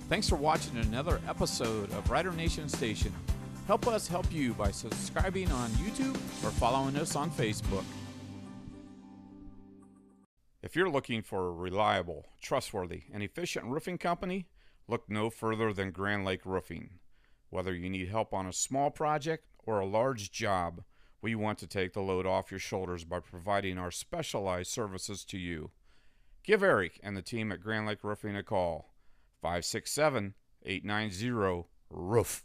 Thanks for watching another episode of Rider Nation Station. Help us help you by subscribing on YouTube or following us on Facebook. If you're looking for a reliable, trustworthy, and efficient roofing company, look no further than Grand Lake Roofing. Whether you need help on a small project or a large job, we want to take the load off your shoulders by providing our specialized services to you. Give Eric and the team at Grand Lake Roofing a call. 567-890-ROOF.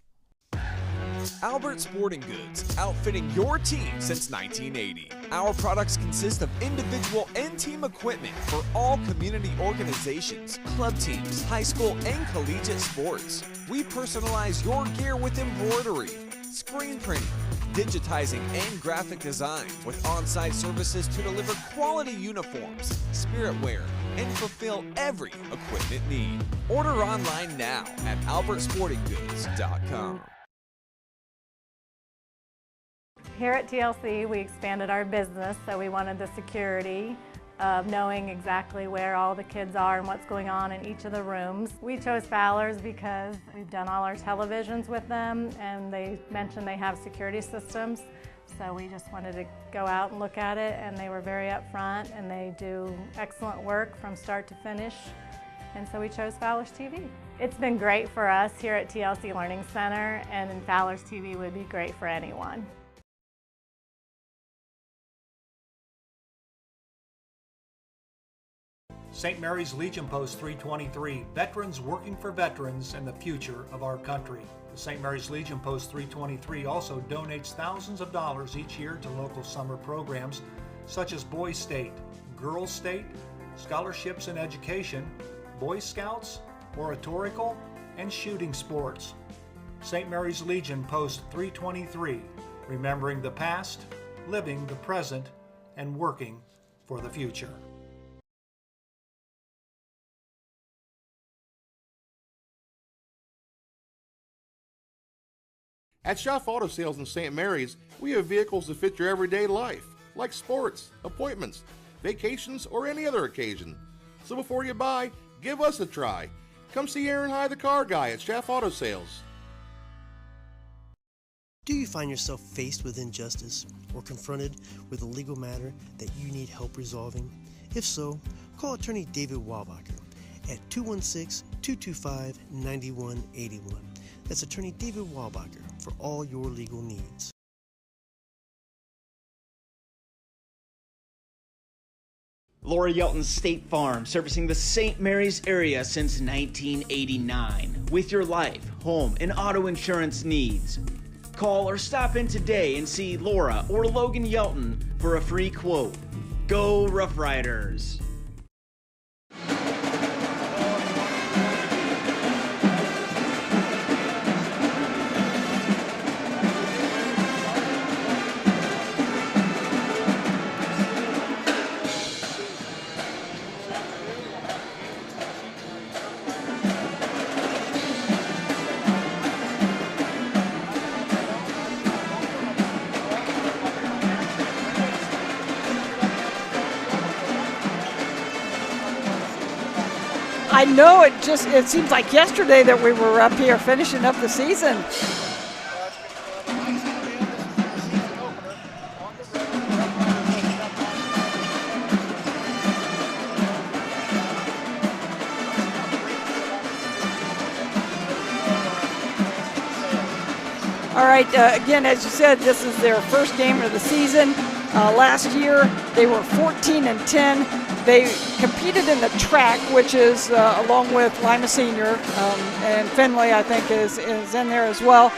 Albert Sporting Goods, outfitting your team since 1980. Our products consist of individual and team equipment for all community organizations, club teams, high school and collegiate sports. We personalize your gear with embroidery, screen printing, digitizing, and graphic design with on-site services to deliver quality uniforms, spirit wear, and fulfill every equipment need. Order online now at albertsportinggoods.com. Here at TLC, we expanded our business, so we wanted the security of knowing exactly where all the kids are and what's going on in each of the rooms. We chose Fowler's because we've done all our televisions with them, and they mentioned they have security systems. So we just wanted to go out and look at it, and they were very upfront, and they do excellent work from start to finish. And so we chose Fowler's TV. It's been great for us here at TLC Learning Center, and Fowler's TV would be great for anyone. St. Mary's Legion Post 323, veterans working for veterans and the future of our country. The St. Mary's Legion Post 323 also donates thousands of dollars each year to local summer programs such as Boys State, Girls State, scholarships in education, Boy Scouts, oratorical, and shooting sports. St. Mary's Legion Post 323, remembering the past, living the present, and working for the future. At Schaff Auto Sales in St. Mary's, we have vehicles that fit your everyday life, like sports, appointments, vacations, or any other occasion. So before you buy, give us a try. Come see Aaron High, the car guy at Schaff Auto Sales. Do you find yourself faced with injustice or confronted with a legal matter that you need help resolving? If so, call attorney David Walbacher at 216-225-9181. That's attorney David Walbacher for all your legal needs. Laura Yelton's State Farm, servicing the St. Mary's area since 1989. With your life, home, and auto insurance needs. Call or stop in today and see Laura or Logan Yelton for a free quote. Go Rough Riders! I know it seems like yesterday that we were up here finishing up the season. All right, again, as you said, this is their first game of the season. Last year, they were 14-10. They competed in the track, which is along with Lima Senior, and Findlay, I think, is in there as well.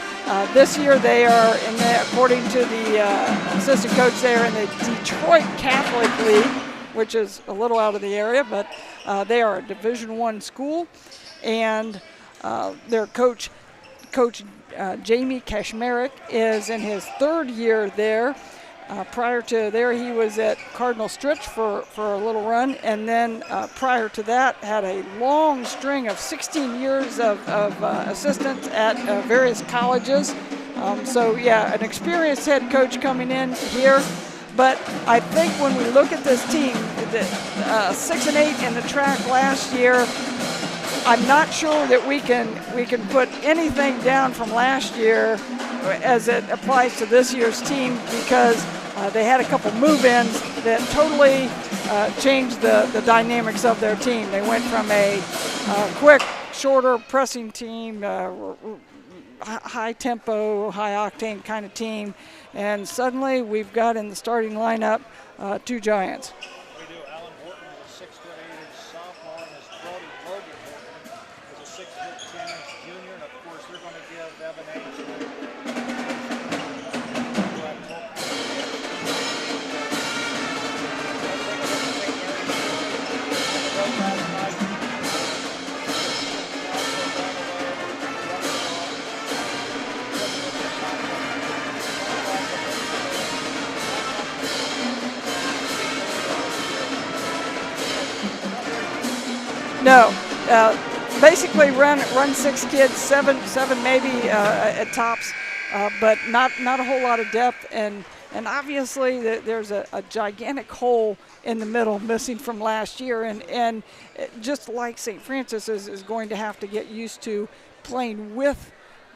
This year, they are, according to the assistant coach there, in the Detroit Catholic League, which is a little out of the area, but they are a Division I school, and their coach Jamie Kashmerek is in his third year there. Prior to there, he was at Cardinal Stritch for a little run, and then prior to that, had a long string of 16 years of assistance at various colleges. So, yeah, an experienced head coach coming in here. But I think when we look at this team, 6-8 in the track last year, I'm not sure that we can put anything down from last year as it applies to this year's team, because they had a couple move-ins that totally changed the dynamics of their team. They went from a quick, shorter pressing team, high tempo, high octane kind of team, and suddenly we've got in the starting lineup two giants. We do. Alan Horton is a 6'8" sophomore, and his brother Logan Horton is a 6'10" junior, and of course they're going to give Evan No, basically run 6 kids, seven maybe at tops, but not a whole lot of depth, and obviously there's a gigantic hole in the middle missing from last year, and just like St. Francis is going to have to get used to playing with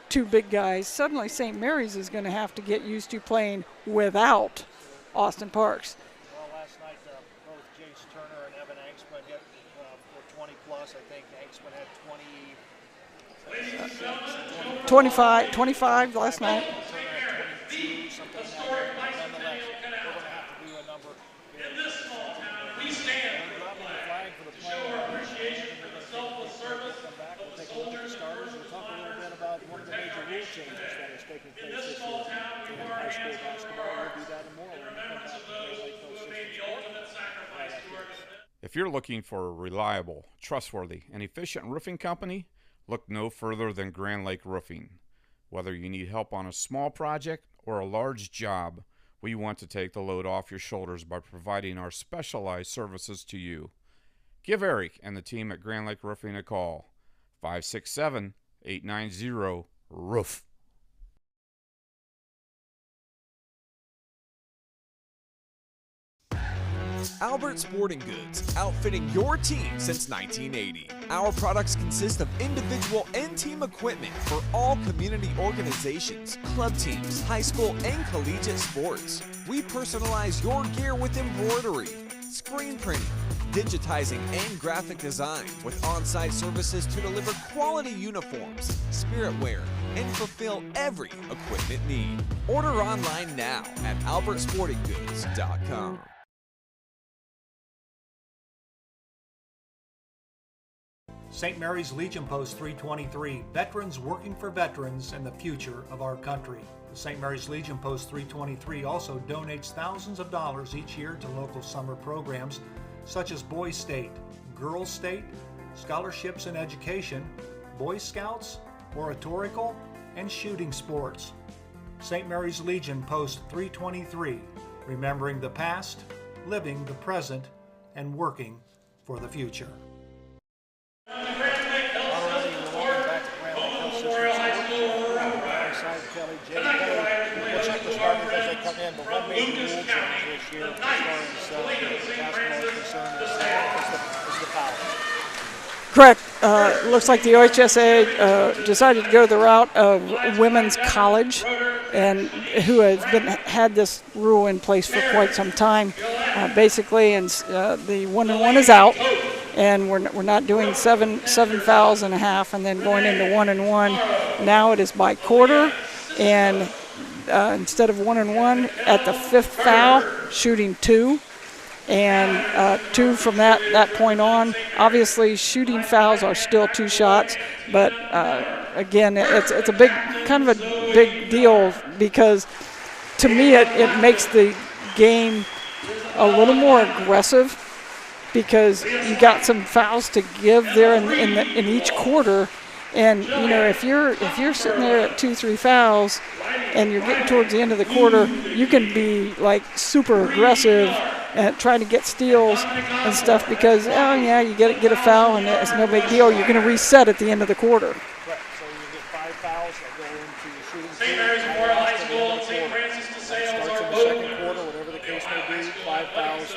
two big guys, suddenly St. Mary's is going to have to get used to playing without Austin Parks. Well, last night both Jace Turner and Evan Angstman hit for 20 plus. I think Angstman had 25 last night. If you're looking for a reliable, trustworthy, and efficient roofing company, look no further than Grand Lake Roofing. Whether you need help on a small project or a large job, we want to take the load off your shoulders by providing our specialized services to you. Give Eric and the team at Grand Lake Roofing a call. 567-890-ROOF. Albert Sporting Goods, outfitting your team since 1980. Our products consist of individual and team equipment for all community organizations, club teams, high school and collegiate sports. We personalize your gear with embroidery, screen printing, digitizing, and graphic design, with on-site services to deliver quality uniforms, spirit wear, and fulfill every equipment need. Order online now at albertsportinggoods.com. St. Mary's Legion Post 323, veterans working for veterans and the future of our country. The St. Mary's Legion Post 323 also donates thousands of dollars each year to local summer programs such as Boys State, Girls State, scholarships in education, Boy Scouts, oratorical, and shooting sports. St. Mary's Legion Post 323, remembering the past, living the present, and working for the future. Correct. Looks like the OHSA decided to go the route of women's college, and who has had this rule in place for quite some time, basically. And the 1-and-1 is out, and we're not doing seven fouls and a half, and then going into 1-and-1. Now it is by quarter, and instead of 1-and-1 at the 5th foul, shooting 2. And 2 from that point on. Obviously, shooting fouls are still 2 shots, but again, it's a kind of a big deal, because to me it makes the game a little more aggressive, because you got some fouls to give there in each quarter. And you know, if you're sitting there at 2-3 fouls and you're getting towards the end of the quarter, you can be like super aggressive and trying to get steals and stuff, because oh yeah, you get a foul and it's no big deal. You're going to reset at the end of the quarter. Right. So you get 5 fouls that go into the shooting. St. Mary's Memorial High School and St. Francis de Sales starts are in the both second quarter, whatever the case may be. 5 fouls,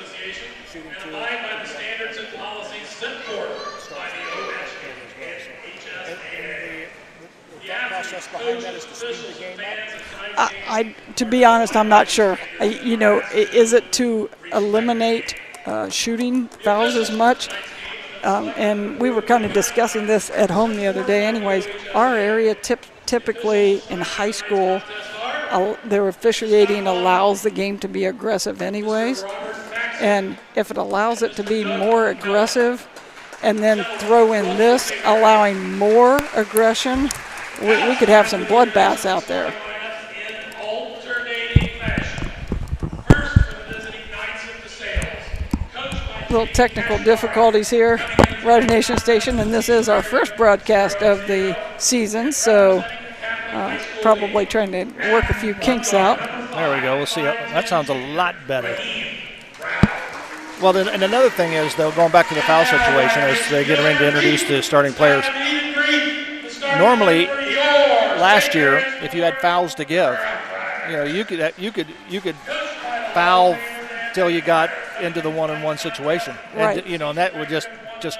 shooting 2. Abide by the standards and policies set forth by the OHSA. process behind that is to speed the game up? To be honest, I'm not sure. Is it to eliminate shooting fouls as much? And we were kind of discussing this at home the other day anyways. Our area typically in high school, their officiating allows the game to be aggressive anyways. And if it allows it to be more aggressive and then throw in this allowing more aggression, we could have some bloodbaths out there. Little technical difficulties here, Rider Nation Station, and this is our first broadcast of the season, so probably trying to work a few kinks out. There we go. We'll see. That sounds a lot better. Well, then, and another thing is, though, going back to the foul situation, as they get ready to introduce the starting players. Normally, last year, if you had fouls to give, you could foul till you got into the one-on-one situation, right? And that would just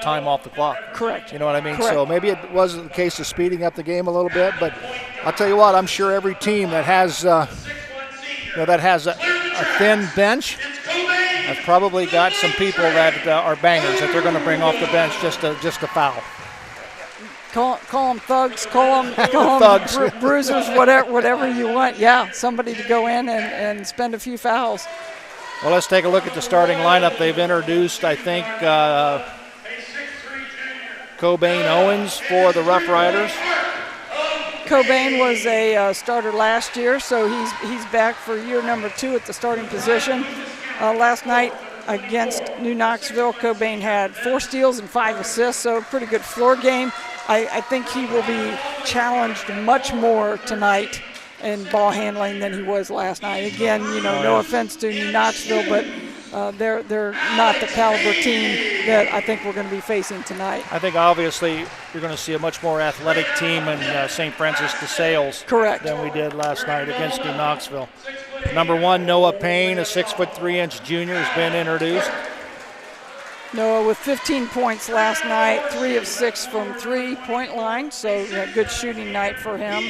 time off the clock. Correct. You know what I mean? Correct. So maybe it wasn't the case of speeding up the game a little bit, but I'll tell you what, I'm sure every team that has a thin bench have probably got some people that are bangers that they're going to bring off the bench just to foul. Call them thugs, call them thugs. Bruisers, whatever you want. Yeah, somebody to go in and spend a few fouls. Well, let's take a look at the starting lineup. They've introduced, I think, Cobain Owens for the Rough Riders. Cobain was a starter last year, so he's back for year number 2 at the starting position. Last night against New Knoxville, Cobain had 4 steals and 5 assists, so a pretty good floor game. I think he will be challenged much more tonight in ball handling than he was last night. Again, no offense to New Knoxville, but they're not the caliber team that I think we're going to be facing tonight. I think obviously you're going to see a much more athletic team in St. Francis de Sales. Correct. Than we did last night against New Knoxville. Number 1, Noah Payne, a 6'3" junior, has been introduced. Noah with 15 points last night, 3 of 6 from 3-point line, so a good shooting night for him.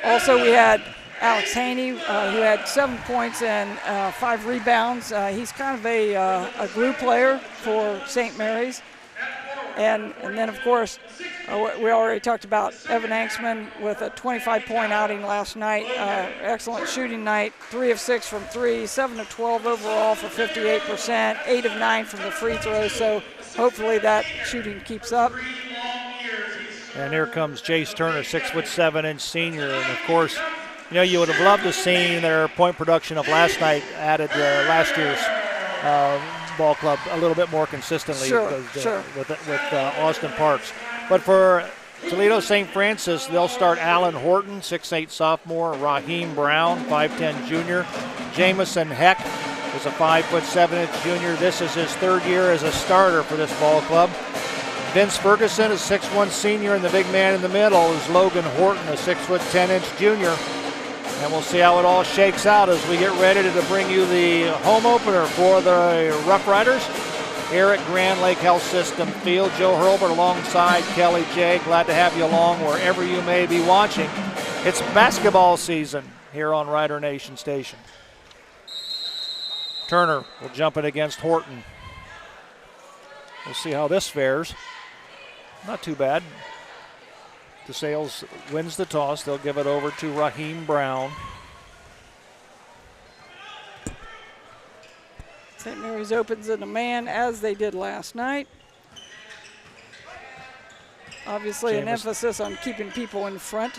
Also, we had Alex Haney, who had 7 points and 5 rebounds. He's kind of a glue player for St. Mary's. And then, of course, we already talked about Evan Anksman with a 25-point outing last night. Excellent shooting night, 3 of 6 from 3, 7 of 12 overall for 58%, 8 of 9 from the free throws. So hopefully that shooting keeps up. And here comes Jace Turner, 6'7" senior. And, of course, you would have loved to see their point production of last night added last year's ball club a little bit more consistently. Sure. With Austin Parks. But for Toledo St. Francis, they'll start Alan Horton, 6'8" sophomore, Raheem Brown, 5'10" junior, Jamison Heck is a 5'7" junior. This is his 3rd year as a starter for this ball club. Vince Ferguson, a 6'1" senior, and the big man in the middle is Logan Horton, a 6'10" junior. And we'll see how it all shakes out as we get ready to bring you the home opener for the Rough Riders here at Grand Lake Health System Field. Joe Hurlbert alongside Kelly J. Glad to have you along wherever you may be watching. It's basketball season here on Rider Nation Station. Turner will jump it against Horton. We'll see how this fares. Not too bad. DeSales wins the toss. They'll give it over to Raheem Brown. St. Mary's opens in a man as they did last night. Obviously an emphasis on keeping people in front.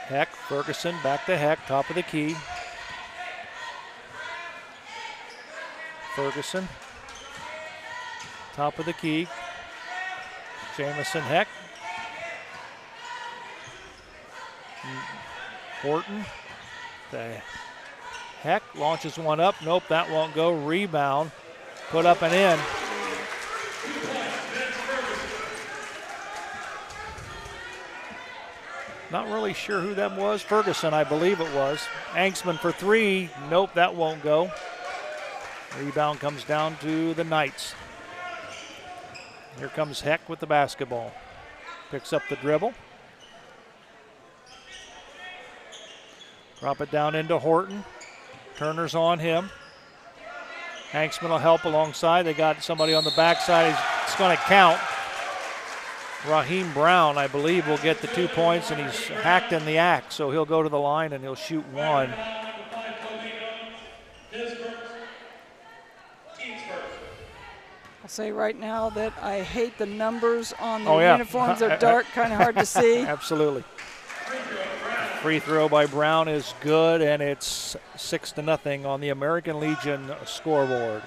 Heck, Ferguson, back to Heck, top of the key. Ferguson, top of the key. Jamison Heck. Horton, the Heck launches one up. Nope, that won't go. Rebound, put up and in. Not really sure who that was. Ferguson, I believe it was. Anksman for 3. Nope, that won't go. Rebound comes down to the Knights. Here comes Heck with the basketball. Picks up the dribble. Drop it down into Horton. Turner's on him. Hanksman will help alongside. They got somebody on the backside. It's going to count. Raheem Brown, I believe, will get the 2 points, and he's hacked in the act, so he'll go to the line and he'll shoot one. I'll say right now that I hate the numbers on the uniforms. They're dark, kind of hard to see. Absolutely. Free throw by Brown is good, and it's 6-0 on the American Legion scoreboard.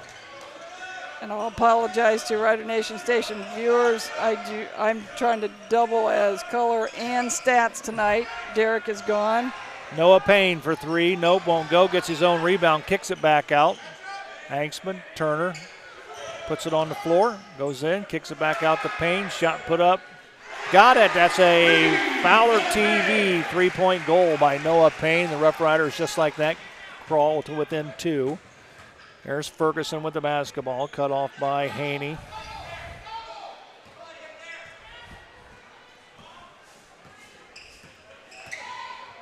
And I'll apologize to Rider Nation Station viewers. I'm trying to double as color and stats tonight. Derek is gone. Noah Payne for 3. Nope, won't go. Gets his own rebound, kicks it back out. Hanksman, Turner, puts it on the floor, goes in, kicks it back out to Payne. Shot put up. Got it. That's a Fowler TV 3-point goal by Noah Payne. The Rough Riders, just like that, crawl to within 2. There's Ferguson with the basketball, cut off by Haney.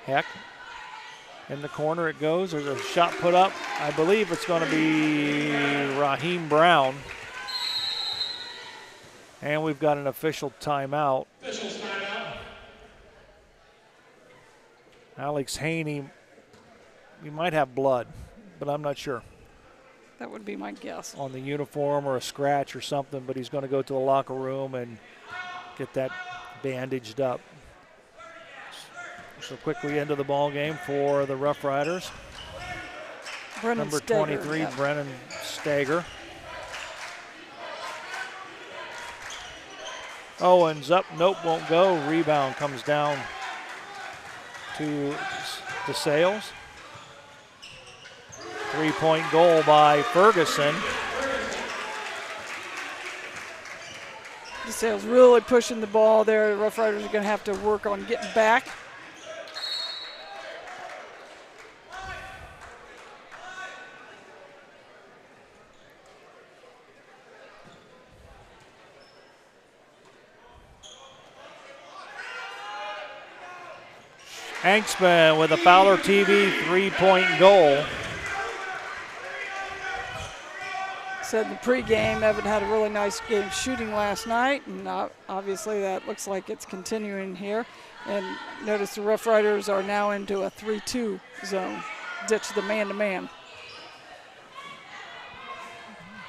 Heck, in the corner it goes. There's a shot put up. I believe it's going to be Raheem Brown. And we've got an official timeout. Alex Haney, we might have blood, but I'm not sure. That would be my guess. On the uniform or a scratch or something, but he's going to go to the locker room and get that bandaged up. So quickly into the ball game for the Rough Riders. Number 23, Brennan Stager. Owens up, nope, won't go. Rebound comes down to DeSales. 3-point goal by Ferguson. DeSales really pushing the ball there. The Rough Riders are going to have to work on getting back. Hanksman with a Fowler TV 3-point goal. Said in the pregame, Evan had a really nice game shooting last night, and obviously that looks like it's continuing here. And notice the Rough Riders are now into a 3-2 zone. Ditch the man-to-man.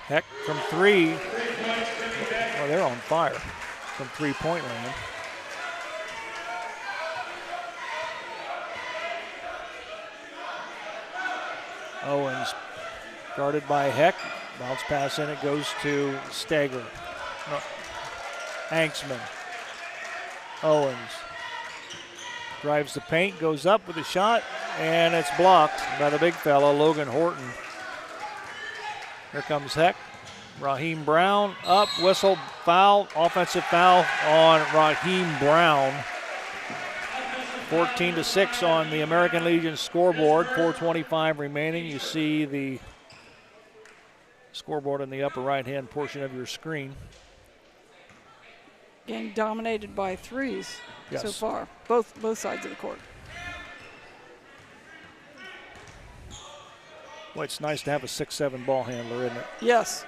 Heck from 3. Oh, they're on fire from 3-point land. Owens guarded by Heck. Bounce pass in, it goes to Stager. No. Hanksman. Owens drives the paint, goes up with a shot, and it's blocked by the big fella, Logan Horton. Here comes Heck. Raheem Brown up, whistle, foul, offensive foul on Raheem Brown. 14-6 on the American Legion scoreboard, 4:25 remaining. You see the scoreboard in the upper right-hand portion of your screen. Game dominated by threes so far, both sides of the court. Well, it's nice to have a 6'7" ball handler, isn't it? Yes.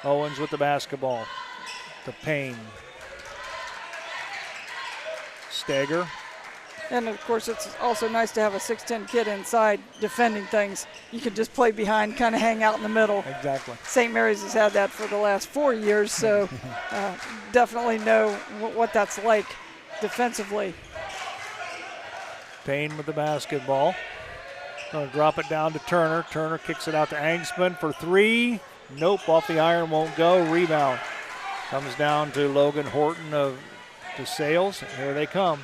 Owens with the basketball. To Payne. Stager. And, of course, it's also nice to have a 6'10" kid inside defending things. You can just play behind, kind of hang out in the middle. Exactly. St. Mary's has had that for the last 4 years, so definitely know what that's like defensively. Payne with the basketball. Going to drop it down to Turner. Turner kicks it out to Angsman for 3. Nope, off the iron, won't go. Rebound comes down to Logan Horton of DeSales. Here they come.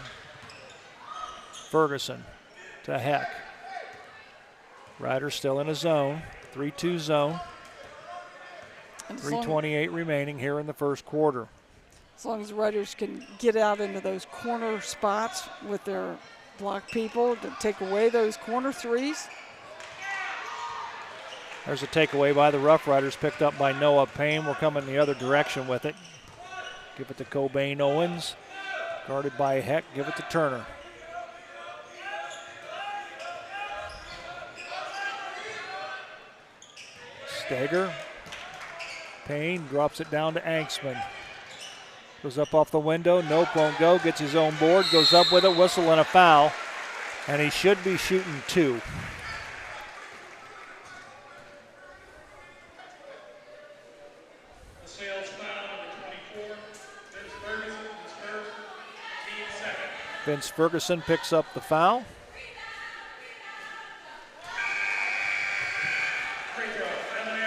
Ferguson to Heck. Riders still in a zone, 3-2 zone. 3:28 remaining here in the first quarter. As long as the Riders can get out into those corner spots with their block people to take away those corner threes. There's a takeaway by the Rough Riders, picked up by Noah Payne. We're coming the other direction with it. Give it to Cobain Owens. Guarded by Heck, give it to Turner. Stager. Payne drops it down to Anksman. Goes up off the window. Nope, won't go. Gets his own board. Goes up with it. Whistle and a foul. And he should be shooting 2. The sales foul number 24, Vince Ferguson is first, team second. Vince Ferguson picks up the foul. Free throw, Evan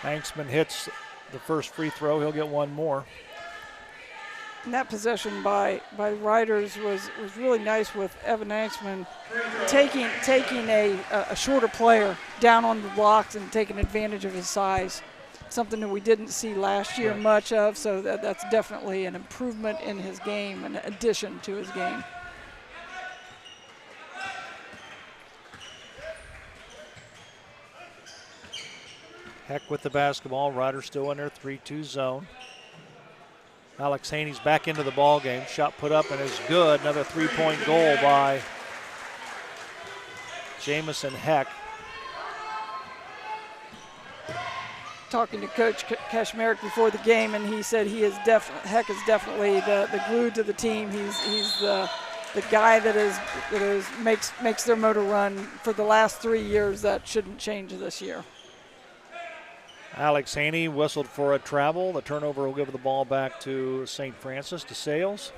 Axman. Anksman hits the first free throw. He'll get one more. And that possession by Riders was really nice with Evan Axman taking a shorter player down on the blocks and taking advantage of his size. Something that we didn't see last year much of, so that's definitely an improvement in his game, an addition to his game. Heck with the basketball. Riders still in their 3-2 zone. Alex Haney's back into the ball game. Shot put up and is good. Another 3-point goal by Jamison Heck. Talking to Coach Kashmerek before the game, and he said Heck is definitely the glue to the team. He's the guy that makes their motor run for the last 3 years. That shouldn't change this year. Alex Haney whistled for a travel. The turnover will give the ball back to St. Francis, to Sales.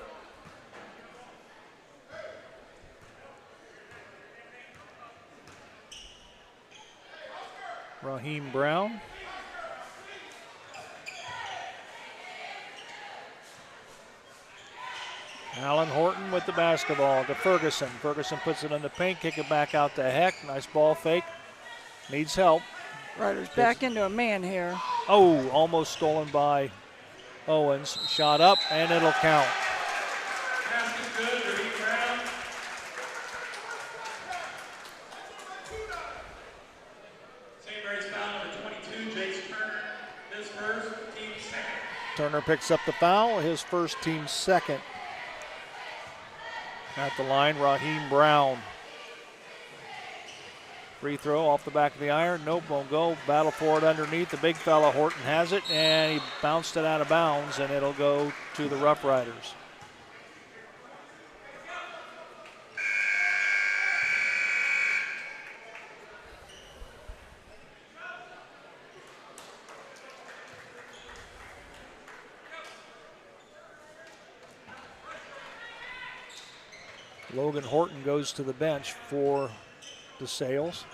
Raheem Brown. Alan Horton with the basketball to Ferguson. Ferguson puts it in the paint, kick it back out to Heck. Nice ball fake. Needs help. Riders back into a man here. Oh, almost stolen by Owens. Shot up, and it'll count. Pass is good, Raheem Brown. St. Mary's foul number 22, Jason Turner, his first, team second. Turner picks up the foul, his first, team second. At the line, Raheem Brown. Free throw off the back of the iron. Nope, won't go. Battle for it underneath. The big fella, Horton, has it, and he bounced it out of bounds, and it'll go to the Rough Riders. Logan Horton goes to the bench for the Sales.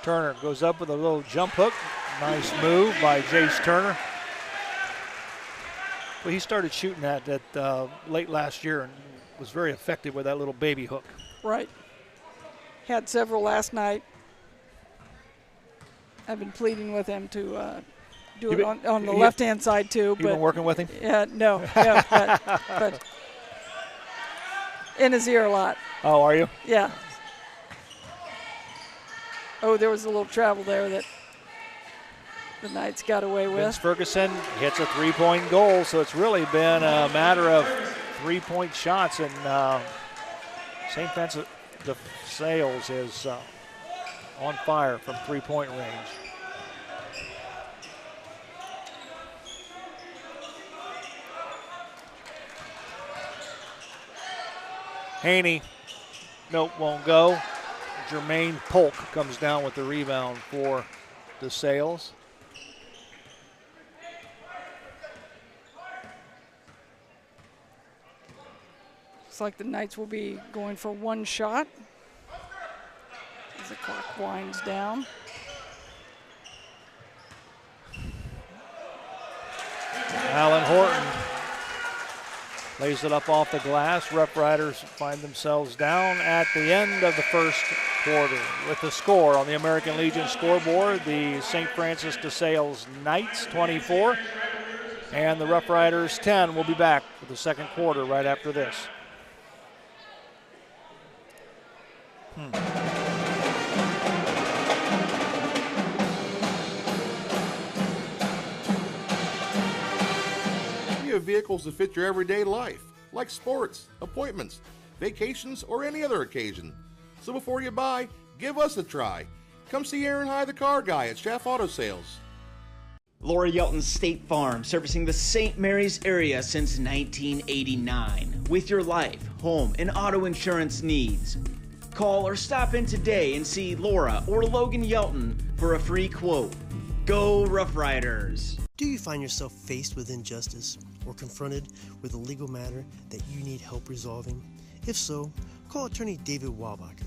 Turner goes up with a little jump hook. Nice move by Jace Turner. Well, he started shooting that late last year and was very effective with that little baby hook. Right. Had several last night. I've been pleading with him to do it on the left-hand side too. You've been working with him? Yeah, no, but in his ear a lot. Oh, are you? Yeah. Oh, there was a little travel there that the Knights got away with. Vince Ferguson hits a three-point goal, so it's really been a matter of three-point shots, and St. Francis, the Sales is on fire from three-point range. Haney, nope, won't go. Jermaine Polk comes down with the rebound for the Sales. Looks like the Knights will be going for one shot as the clock winds down. Alan Horton lays it up off the glass. Rough Riders find themselves down at the end of the first quarter. With the score on the American Legion scoreboard, the St. Francis de Sales Knights 24 and the Rough Riders 10. We'll be back with the second quarter right after this. have vehicles that fit your everyday life, like sports, appointments, vacations, or any other occasion. So before you buy, give us a try. Come see Aaron High, the car guy at Schaff Auto Sales. Laura Yelton State Farm, servicing the St. Mary's area since 1989. With your life, home, and auto insurance needs. Call or stop in today and see Laura or Logan Yelton for a free quote. Go Rough Riders! Do you find yourself faced with injustice or confronted with a legal matter that you need help resolving? If so, call attorney David Walbacher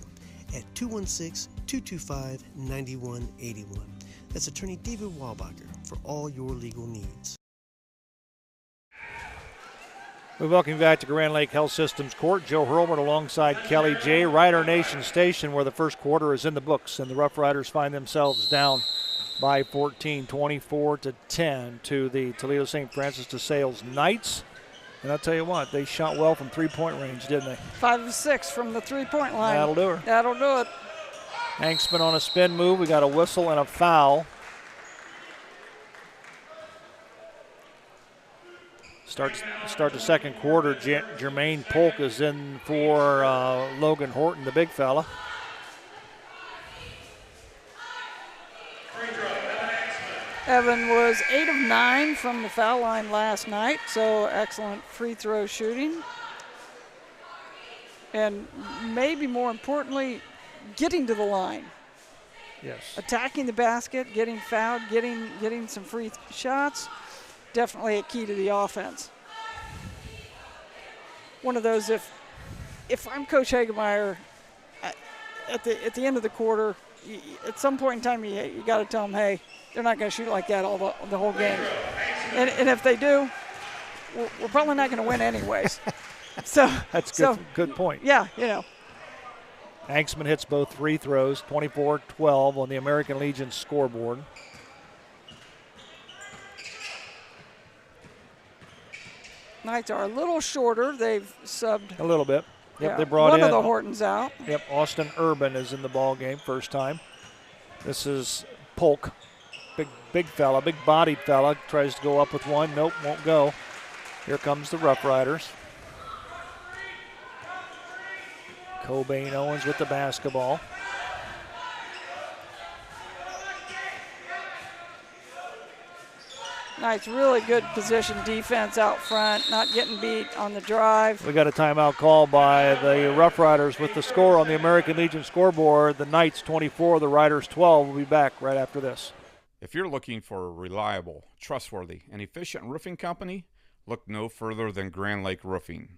at 216-225-9181. That's attorney David Walbacher for all your legal needs. We welcome you back to Grand Lake Health Systems Court. Joe Hurlbert alongside Kelly J. Rider Nation Station, where the first quarter is in the books, and the Rough Riders find themselves down by 14, 24-10 to the Toledo St. Francis de Sales Knights. And I'll tell you what, they shot well from three-point range, didn't they? 5 of 6 from the three-point line. That'll do her. That'll do it. Hanksman on a spin move. We got a whistle and a foul. Start the second quarter. Jermaine Polk is in for Logan Horton, the big fella. Evan was 8 of 9 from the foul line last night, so excellent free throw shooting. And maybe more importantly, getting to the line. Yes. Attacking the basket, getting fouled, getting some free shots. Definitely a key to the offense. One of those, if I'm Coach Hagemeyer, at the end of the quarter, at some point in time, you got to tell them, hey, they're not going to shoot like that the whole game. And if they do, we're probably not going to win anyways. So that's good point. Yeah, you know. Hanksman hits both free throws, 24-12 on the American Legion scoreboard. Knights are a little shorter. They've subbed a little bit. Yep, yeah, they brought one in of the Hortons out. Yep, Austin Urban is in the ball game first time. This is Polk, big fella, big bodied fella, tries to go up with one. Nope, won't go. Here comes the Rough Riders. Cobain Owens with the basketball. Nice, really good position defense out front, not getting beat on the drive. We got a timeout call by the Rough Riders with the score on the American Legion scoreboard. The Knights 24, the Riders 12. We'll be back right after this. If you're looking for a reliable, trustworthy, and efficient roofing company, look no further than Grand Lake Roofing.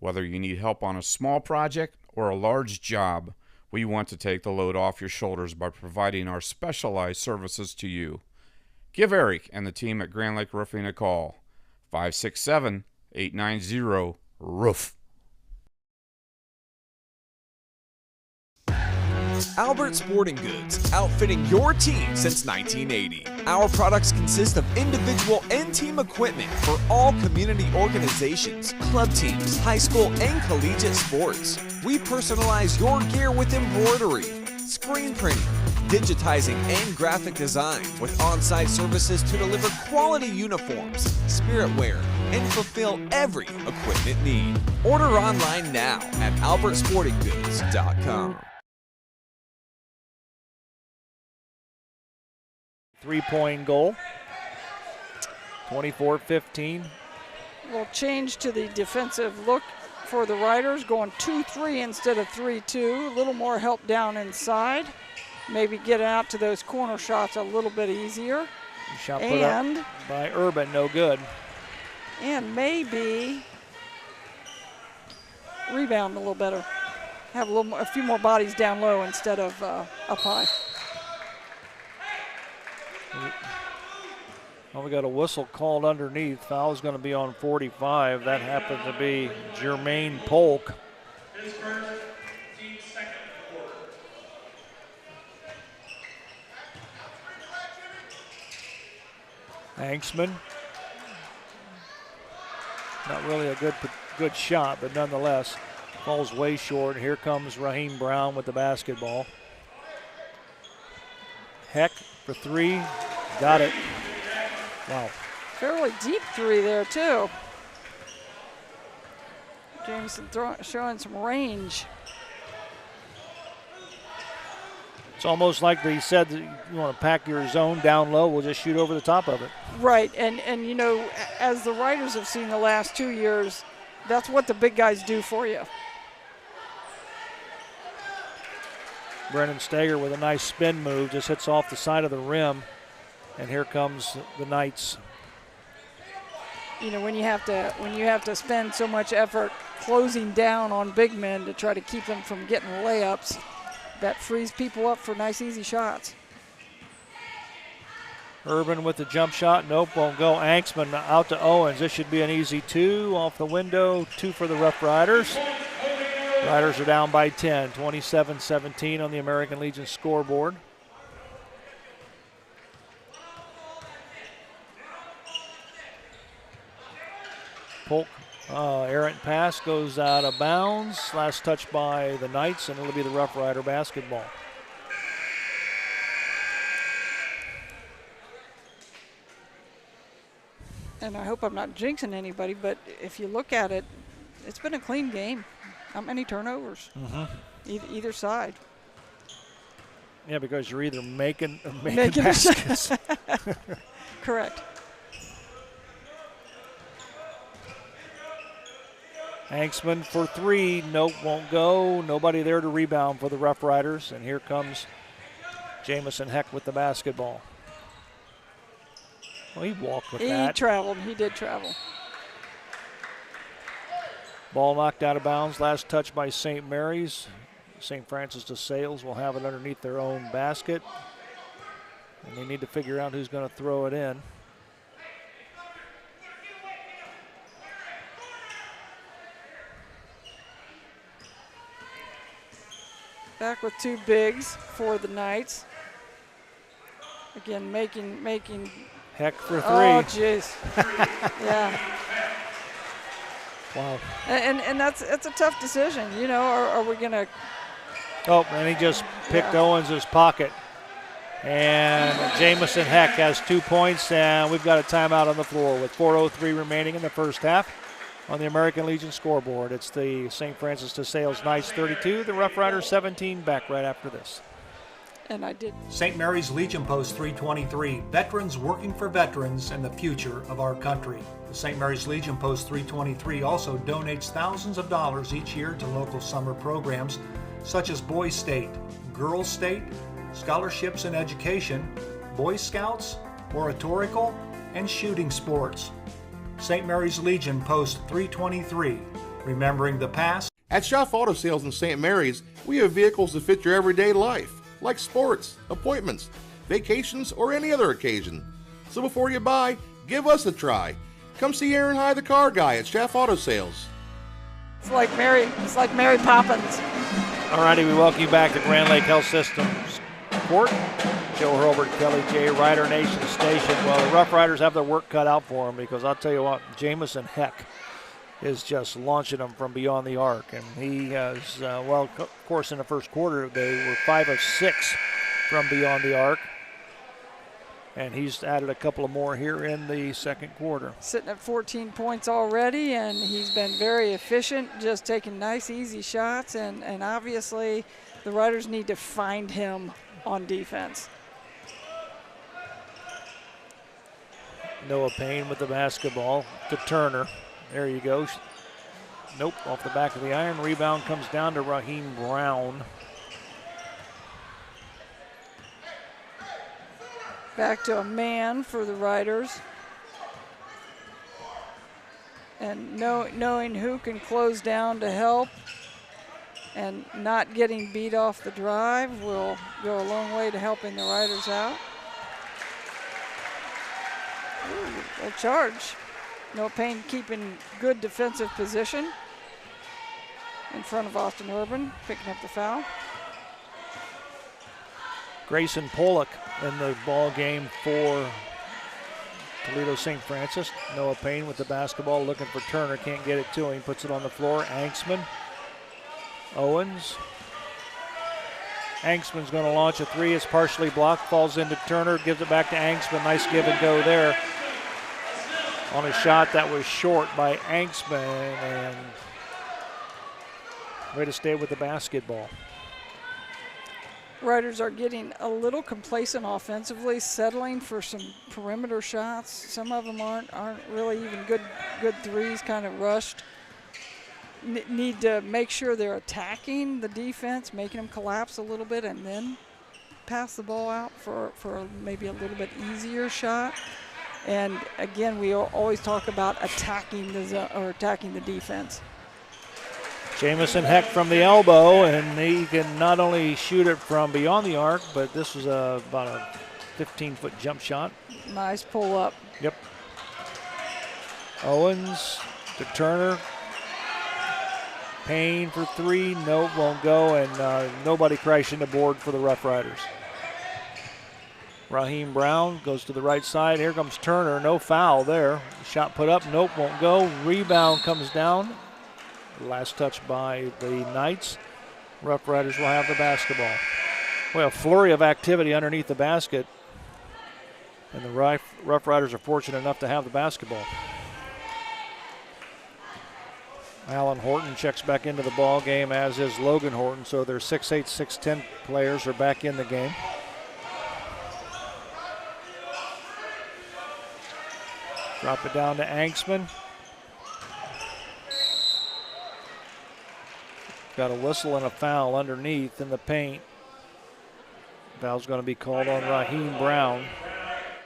Whether you need help on a small project or a large job, we want to take the load off your shoulders by providing our specialized services to you. Give Eric and the team at Grand Lake Roofing a call, 567-890-ROOF. Albert Sporting Goods, outfitting your team since 1980. Our products consist of individual and team equipment for all community organizations, club teams, high school and collegiate sports. We personalize your gear with embroidery, screen printing, digitizing, and graphic design with on-site services to deliver quality uniforms, spirit wear, and fulfill every equipment need. Order online now at albertsportinggoods.com. Three-point goal, 24-15. We'll change to the defensive look for the Riders, going 2-3 instead of 3-2. A little more help down inside. Maybe get out to those corner shots a little bit easier. Shot put up by Urban, no good. And maybe rebound a little better. Have a few more bodies down low instead of up high. Well, we got a whistle called underneath. Foul's going to be on 45. That happened to be Jermaine Polk. His first, team second quarter. Hanksman. Not really a good shot, but nonetheless falls way short. Here comes Raheem Brown with the basketball. Heck for three, got it. Wow. Fairly deep three there too. Jameson showing some range. It's almost like they said that you want to pack your zone down low, we'll just shoot over the top of it. Right, and you know, as the Riders have seen the last 2 years, that's what the big guys do for you. Brennan Steger with a nice spin move, just hits off the side of the rim, and here comes the Knights. You know, when you have to spend so much effort closing down on big men to try to keep them from getting layups, that frees people up for nice, easy shots. Urban with the jump shot. Nope, won't go. Anksman out to Owens. This should be an easy 2 off the window. 2 for the Rough Riders. Riders are down by 10, 27-17 on the American Legion scoreboard. Polk, errant pass goes out of bounds. Last touch by the Knights, and it'll be the Rough Rider basketball. And I hope I'm not jinxing anybody, but if you look at it, it's been a clean game. Not many turnovers, either side. Yeah, because you're either making baskets. Correct. Anksman for 3, nope, won't go. Nobody there to rebound for the Rough Riders, and here comes Jamison Heck with the basketball. Well, he walked with that. He did travel. Ball knocked out of bounds. Last touch by St. Mary's. St. Francis de Sales will have it underneath their own basket. And they need to figure out who's going to throw it in. Back with 2 bigs for the Knights. Again, making. Heck for 3. Oh, jeez. Yeah. Wow. And that's a tough decision. You know, are we going to. Oh, and he just picked Owens' pocket. And Jamison Heck has 2 points, and we've got a timeout on the floor with 4:03 remaining in the first half. On the American Legion scoreboard, it's the St. Francis de Sales Knights 32, the Rough Riders 17, back right after this. And I did. St. Mary's Legion Post 323, veterans working for veterans and the future of our country. The St. Mary's Legion Post 323 also donates thousands of dollars each year to local summer programs such as Boys State, Girls State, scholarships in education, Boy Scouts, oratorical, and shooting sports. St. Mary's Legion Post 323, remembering the past. At Schaff Auto Sales in St. Mary's, we have vehicles that fit your everyday life, like sports, appointments, vacations, or any other occasion. So before you buy, give us a try. Come see Aaron High, the car guy at Schaff Auto Sales. It's like Mary Poppins. Alrighty, we welcome you back to Grand Lake Health Systems Court. Joe Hurlbert, Kelly J, Rider Nation Station. Well, the Rough Riders have their work cut out for them, because I'll tell you what, Jamison Heck is just launching them from beyond the arc. And he has, well, of course, in the first quarter, they were 5 of 6 from beyond the arc. And he's added a couple of more here in the second quarter. Sitting at 14 points already, and he's been very efficient, just taking nice, easy shots. And obviously, the Riders need to find him on defense. Noah Payne with the basketball to Turner. There you go. Nope, off the back of the iron. Rebound comes down to Raheem Brown. Back to a man for the Riders. And knowing who can close down to help and not getting beat off the drive will go a long way to helping the Riders out. Ooh, a charge. Noah Payne keeping good defensive position in front of Austin Urban, picking up the foul. Grayson Pollock in the ball game for Toledo St. Francis. Noah Payne with the basketball, looking for Turner, can't get it to him, puts it on the floor. Anksman, Owens. Anksman's going to launch a 3, it's partially blocked, falls into Turner, gives it back to Anksman. Nice give and go there on a shot that was short by Anksman, and Way to stay with the basketball. Riders are getting a little complacent offensively, settling for some perimeter shots. Some of them aren't really even good threes, kind of rushed. Need to make sure they're attacking the defense, making them collapse a little bit, and then pass the ball out for maybe a little bit easier shot. And again, we always talk about attacking the defense. Jamison Heck from the elbow, and he can not only shoot it from beyond the arc, but this was about a 15-foot jump shot. Nice pull up. Yep. Owens to Turner. Payne for three. Nope, won't go, and nobody crashing the board for the Rough Riders. Raheem Brown goes to the right side. Here comes Turner. No foul there. Shot put up. Nope, won't go. Rebound comes down. Last touch by the Knights. Rough Riders will have the basketball. Well, a flurry of activity underneath the basket. And the Rough Riders are fortunate enough to have the basketball. Alan Horton checks back into the ball game, as is Logan Horton. So their 6'8", 6'10" players are back in the game. Drop it down to Anksman. Got a whistle and a foul underneath in the paint. Foul's going to be called on Raheem Brown.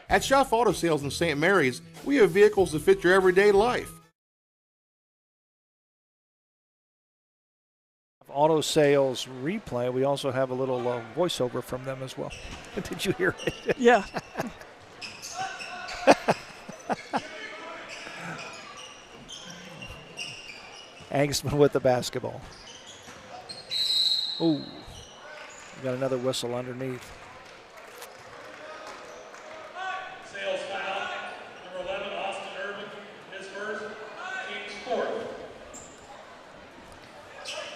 At Schaff Auto Sales in St. Mary's, we have vehicles that fit your everyday life. Auto Sales replay. We also have a little voiceover from them as well. Did you hear it? Yeah. Angsman with the basketball. Ooh, got another whistle underneath. Sales foul, number 11, Austin Urban, his first, team's fourth.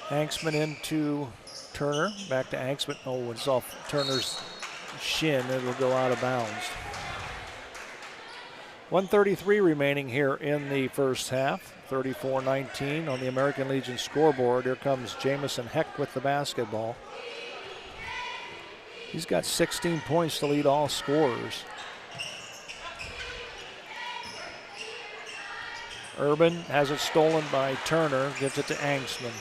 Anksman into Turner, back to Anksman. Oh, it's off Turner's shin. It'll go out of bounds. 1:33 remaining here in the first half. 34-19 on the American Legion scoreboard. Here comes Jamison Heck with the basketball. He's got 16 points to lead all scorers. Urban has it stolen by Turner, gives it to Angsman.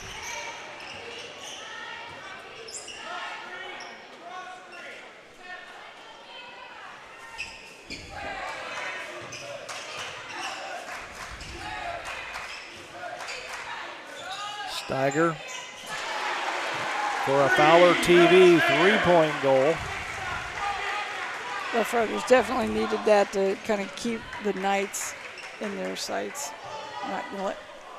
Steiger for a Fowler TV three-point goal. Rough Riders definitely needed that to kind of keep the Knights in their sights. Not going to let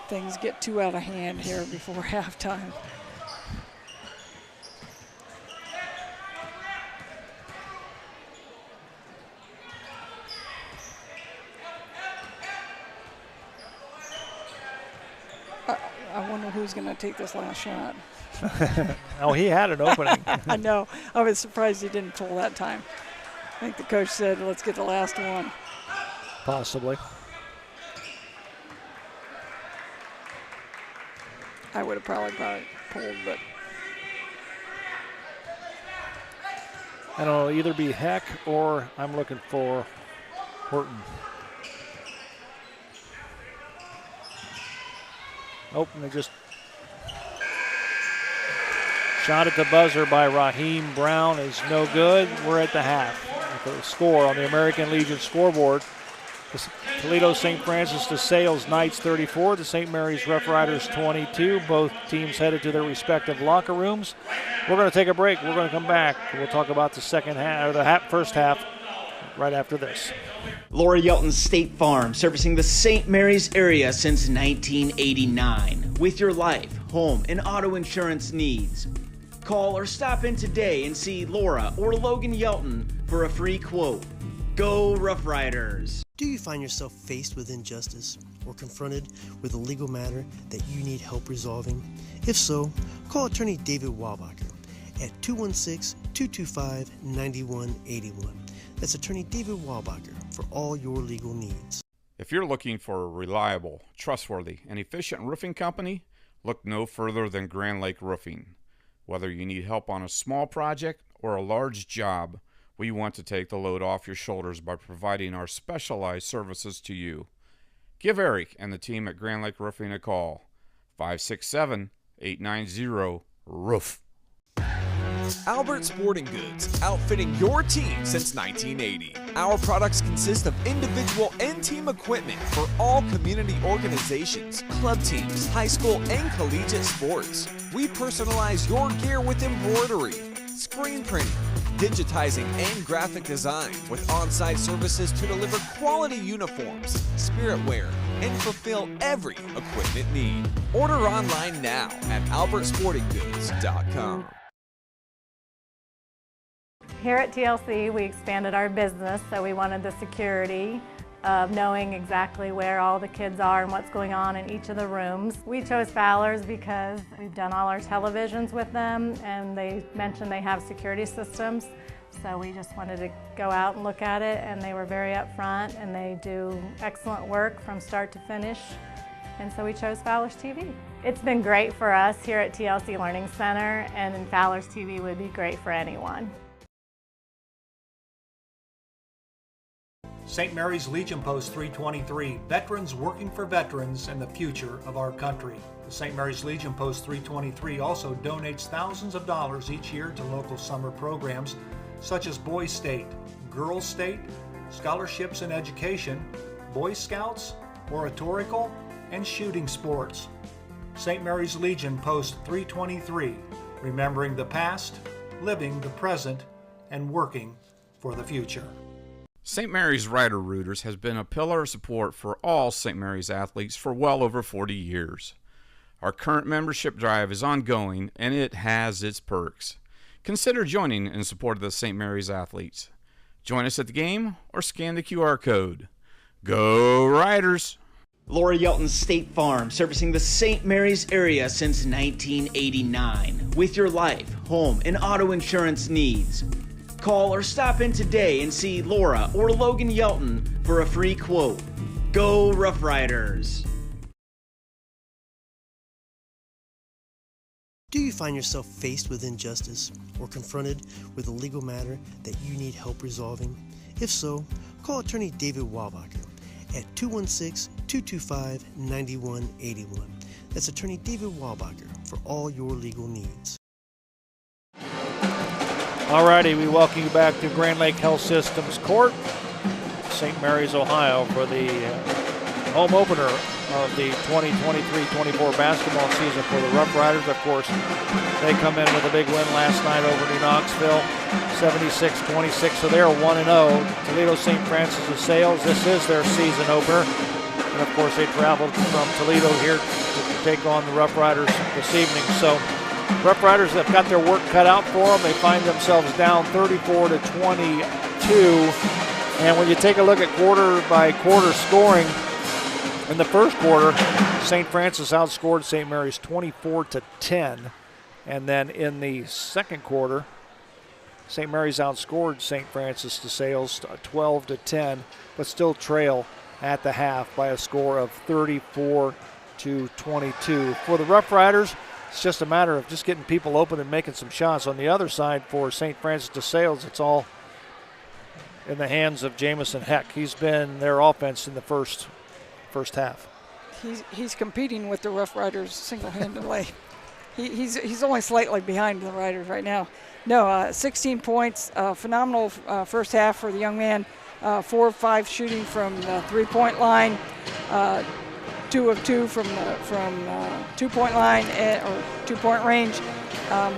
things get too out of hand here before halftime. I wonder who's going to take this last shot. Oh, he had an opening. I know. I was surprised he didn't pull that time. I think the coach said, let's get the last one. Possibly. I would have probably pulled, but. And it'll either be Heck or I'm looking for Horton. Oh, and they just shot at the buzzer by Raheem Brown is no good. We're at the half. The score on the American Legion scoreboard. The Toledo St. Francis de Sales Knights 34, the St. Mary's Rough Riders 22. Both teams headed to their respective locker rooms. We're going to take a break. We're going to come back. We'll talk about the second half, or the first half, right after this. Laura Yelton State Farm, servicing the St. Mary's area since 1989. With your life, home, and auto insurance needs. Call or stop in today and see Laura or Logan Yelton for a free quote. Go Rough Riders! Do you find yourself faced with injustice or confronted with a legal matter that you need help resolving? If so, call attorney David Walbacher at 216-225-9181. That's attorney David Walbacher for all your legal needs. If you're looking for a reliable, trustworthy, and efficient roofing company, look no further than Grand Lake Roofing. Whether you need help on a small project or a large job, we want to take the load off your shoulders by providing our specialized services to you. Give Eric and the team at Grand Lake Roofing a call. 567-890-ROOF. Albert Sporting Goods, outfitting your team since 1980. Our products consist of individual and team equipment for all community organizations, club teams, high school and collegiate sports. We personalize your gear with embroidery, screen printing, digitizing and graphic design with on-site services to deliver quality uniforms, spirit wear, and fulfill every equipment need. Order online now at albertsportinggoods.com. Here at TLC, we expanded our business, so we wanted the security of knowing exactly where all the kids are and what's going on in each of the rooms. We chose Fowler's because we've done all our televisions with them, and they mentioned they have security systems. So we just wanted to go out and look at it, and they were very upfront, and they do excellent work from start to finish. And so we chose Fowler's TV. It's been great for us here at TLC Learning Center, and Fowler's TV would be great for anyone. St. Mary's Legion Post 323, veterans working for veterans and the future of our country. The St. Mary's Legion Post 323 also donates thousands of dollars each year to local summer programs such as Boys State, Girls State, scholarships in education, Boy Scouts, oratorical, and shooting sports. St. Mary's Legion Post 323, remembering the past, living the present, and working for the future. St. Mary's Rider Rooters has been a pillar of support for all St. Mary's athletes for well over 40 years. Our current membership drive is ongoing, and it has its perks. Consider joining in support of the St. Mary's athletes. Join us at the game or scan the QR code. Go Riders! Laura Yelton State Farm, servicing the St. Mary's area since 1989 with your life, home, and auto insurance needs. Call or stop in today and see Laura or Logan Yelton for a free quote. Go Rough Riders! Do you find yourself faced with injustice or confronted with a legal matter that you need help resolving? If so, call attorney David Walbacher at 216-225-9181. That's attorney David Walbacher for all your legal needs. Alrighty, we welcome you back to Grand Lake Health Systems Court, St. Mary's, Ohio, for the home opener of the 2023-24 basketball season for the Rough Riders. Of course, they come in with a big win last night over New Knoxville, 76-26, so they are 1-0. Toledo St. Francis de Sales, this is their season opener. And of course, they traveled from Toledo here to take on the Rough Riders this evening. So Rough Riders have got their work cut out for them. They find themselves down 34-22. And when you take a look at quarter-by-quarter scoring, in the first quarter, St. Francis outscored St. Mary's 24-10. And then in the second quarter, St. Mary's outscored St. Francis de Sales 12-10, but still trail at the half by a score of 34-22. For the Rough Riders, it's just a matter of just getting people open and making some shots. On the other side, for St. Francis de Sales, it's all in the hands of Jamison Heck. He's been their offense in the first half. He's competing with the Rough Riders single-handedly. he's only slightly behind the Riders right now. No, 16 points, phenomenal first half for the young man. 4 of 5 shooting from the three-point line, 2 of 2 from 2-point line or 2-point range. I'm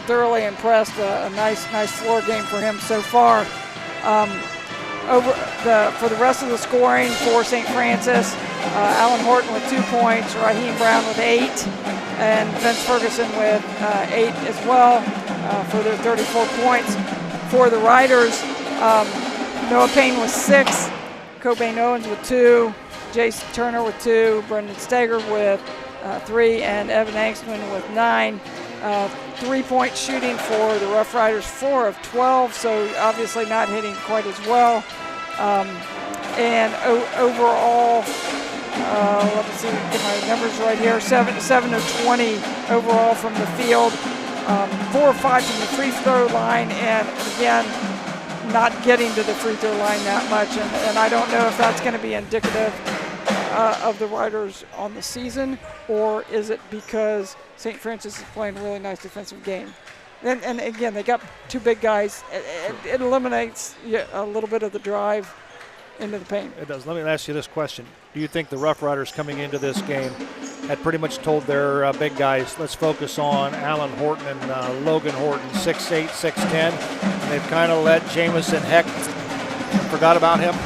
thoroughly impressed. A nice floor game for him so far. For the rest of the scoring for St. Francis, Alan Horton with 2 points, Raheem Brown with 8, and Vince Ferguson with 8 as well for their 34 points. For the Riders, Noah Payne with 6, Cobain Owens with 2, Jason Turner with 2, Brendan Steger with 3, and Evan Angstman with 9. 3-point shooting for the Rough Riders, 4 of 12, so obviously not hitting quite as well. And overall, let me see, get my numbers right here. 7 of 20 overall from the field. 4 or 5 from the free throw line, and again, not getting to the free throw line that much. And I don't know if that's going to be indicative of the Riders on the season, or is it because St. Francis is playing a really nice defensive game. And again, they got 2 big guys. It eliminates a little bit of the drive into the paint. It does. Let me ask you this question. Do you think the Rough Riders coming into this game had pretty much told their big guys, let's focus on Alan Horton and Logan Horton, 6'8", 6'10"? And they've kind of let Jamison Heck, forgot about him?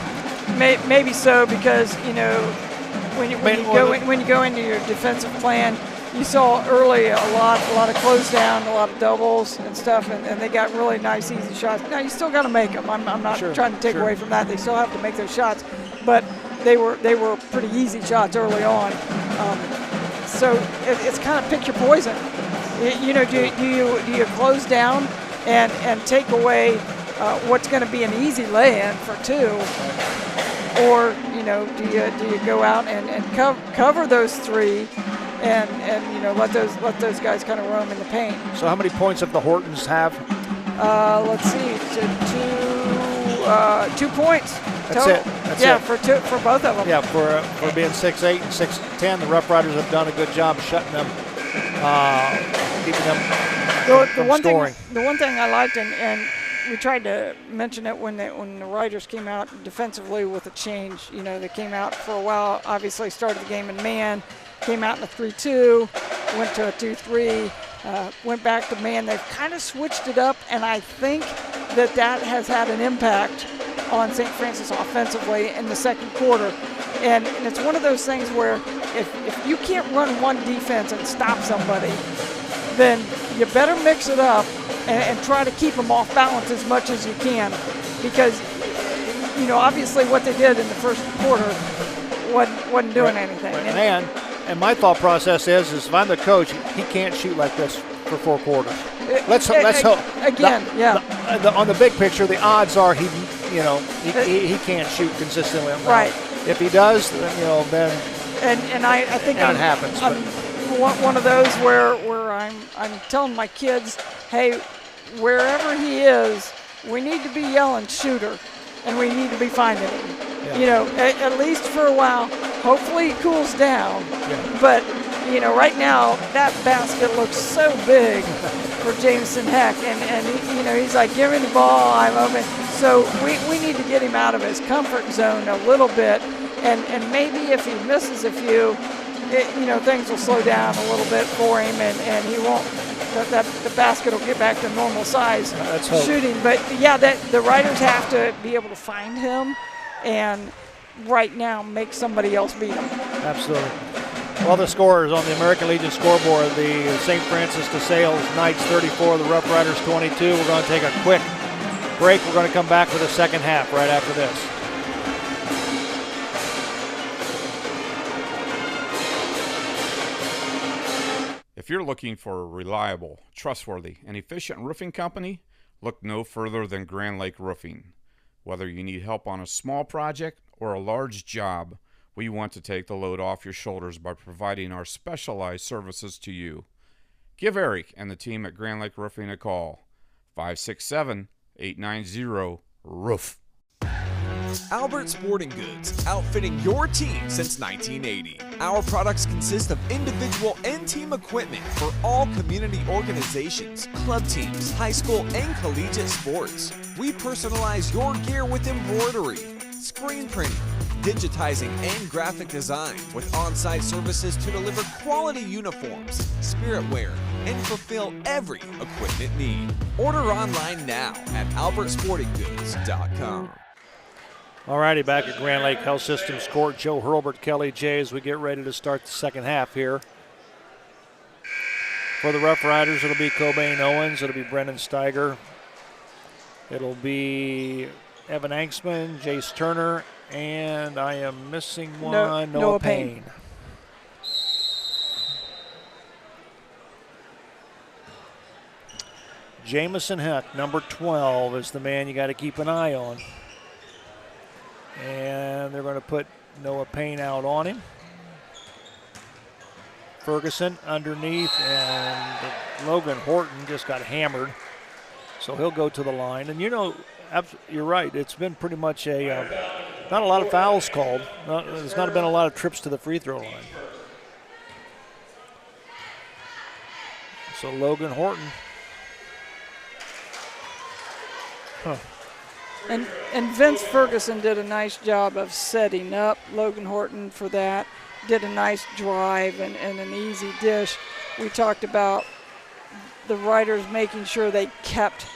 Maybe so, because, when you go into your defensive plan, you saw early a lot of close down, a lot of doubles and stuff, and they got really nice, easy shots. Now, you still got to make them. I'm not trying to take away from that. They still have to make those shots, but they were pretty easy shots early on. So it's kind of pick your poison. Do you close down and take away what's going to be an easy lay-in for 2, or do you go out and cover those 3? And let those guys kind of roam in the paint. So how many points have the Hortons have? Let's see, 2 points. That's total. it. That's yeah, it. for both of them. Yeah, for being 6'8" and 6'10", the Rough Riders have done a good job shutting them, keeping them from scoring. The one thing I liked, and we tried to mention it when the Riders came out defensively with a change. They came out for a while. Obviously, started the game in man. Came out in a 3-2, went to a 2-3, went back to man. They've kind of switched it up, and I think that has had an impact on St. Francis offensively in the second quarter. And it's one of those things where if you can't run one defense and stop somebody, then you better mix it up and try to keep them off balance as much as you can. Because, obviously what they did in the first quarter wasn't doing anything. And my thought process is if I'm the coach, he can't shoot like this for 4 quarters. Let's hope. Again, on the big picture, the odds are he can't shoot consistently. Right. If he does, then I think it happens. I'm one of those where I'm telling my kids, hey, wherever he is, we need to be yelling shooter, and we need to be finding him. Yeah. At least for a while. Hopefully he cools down. Yeah. But, right now that basket looks so big for Jamison Heck. And he's like, give me the ball, I'm open. So we need to get him out of his comfort zone a little bit. And maybe if he misses a few, things will slow down a little bit for him, and he won't. The basket will get back to normal size shooting. But, yeah, the Riders have to be able to find him and right now make somebody else beat him. Absolutely. Well, the scores on the American Legion scoreboard, the St. Francis DeSales Knights 34, the Rough Riders 22. We're going to take a quick break. We're going to come back for the second half right after this. If you're looking for a reliable, trustworthy, and efficient roofing company, look no further than Grand Lake Roofing. Whether you need help on a small project or a large job, we want to take the load off your shoulders by providing our specialized services to you. Give Eric and the team at Grand Lake Roofing a call. 567-890-ROOF. Albert Sporting Goods, outfitting your team since 1980. Our products consist of individual and team equipment for all community organizations, club teams, high school and collegiate sports. We personalize your gear with embroidery, screen printing, digitizing, and graphic design with on-site services to deliver quality uniforms, spirit wear, and fulfill every equipment need. Order online now at albertsportinggoods.com. All righty, back at Grand Lake Health Systems Court. Joe Hurlbert, Kelly J, as we get ready to start the second half here. For the Rough Riders, it'll be Cobain Owens. It'll be Brendan Steiger. It'll be Evan Anksman, Jace Turner, and I am missing one, Noah Payne. Jamison Heck, number 12, is the man you got to keep an eye on. And they're going to put Noah Payne out on him. Ferguson underneath, and Logan Horton just got hammered. So he'll go to the line. And, you're right. It's been pretty much not a lot of fouls called. There's not been a lot of trips to the free throw line. So Logan Horton. And Vince Ferguson did a nice job of setting up Logan Horton for that. Did a nice drive and an easy dish. We talked about the Riders making sure they kept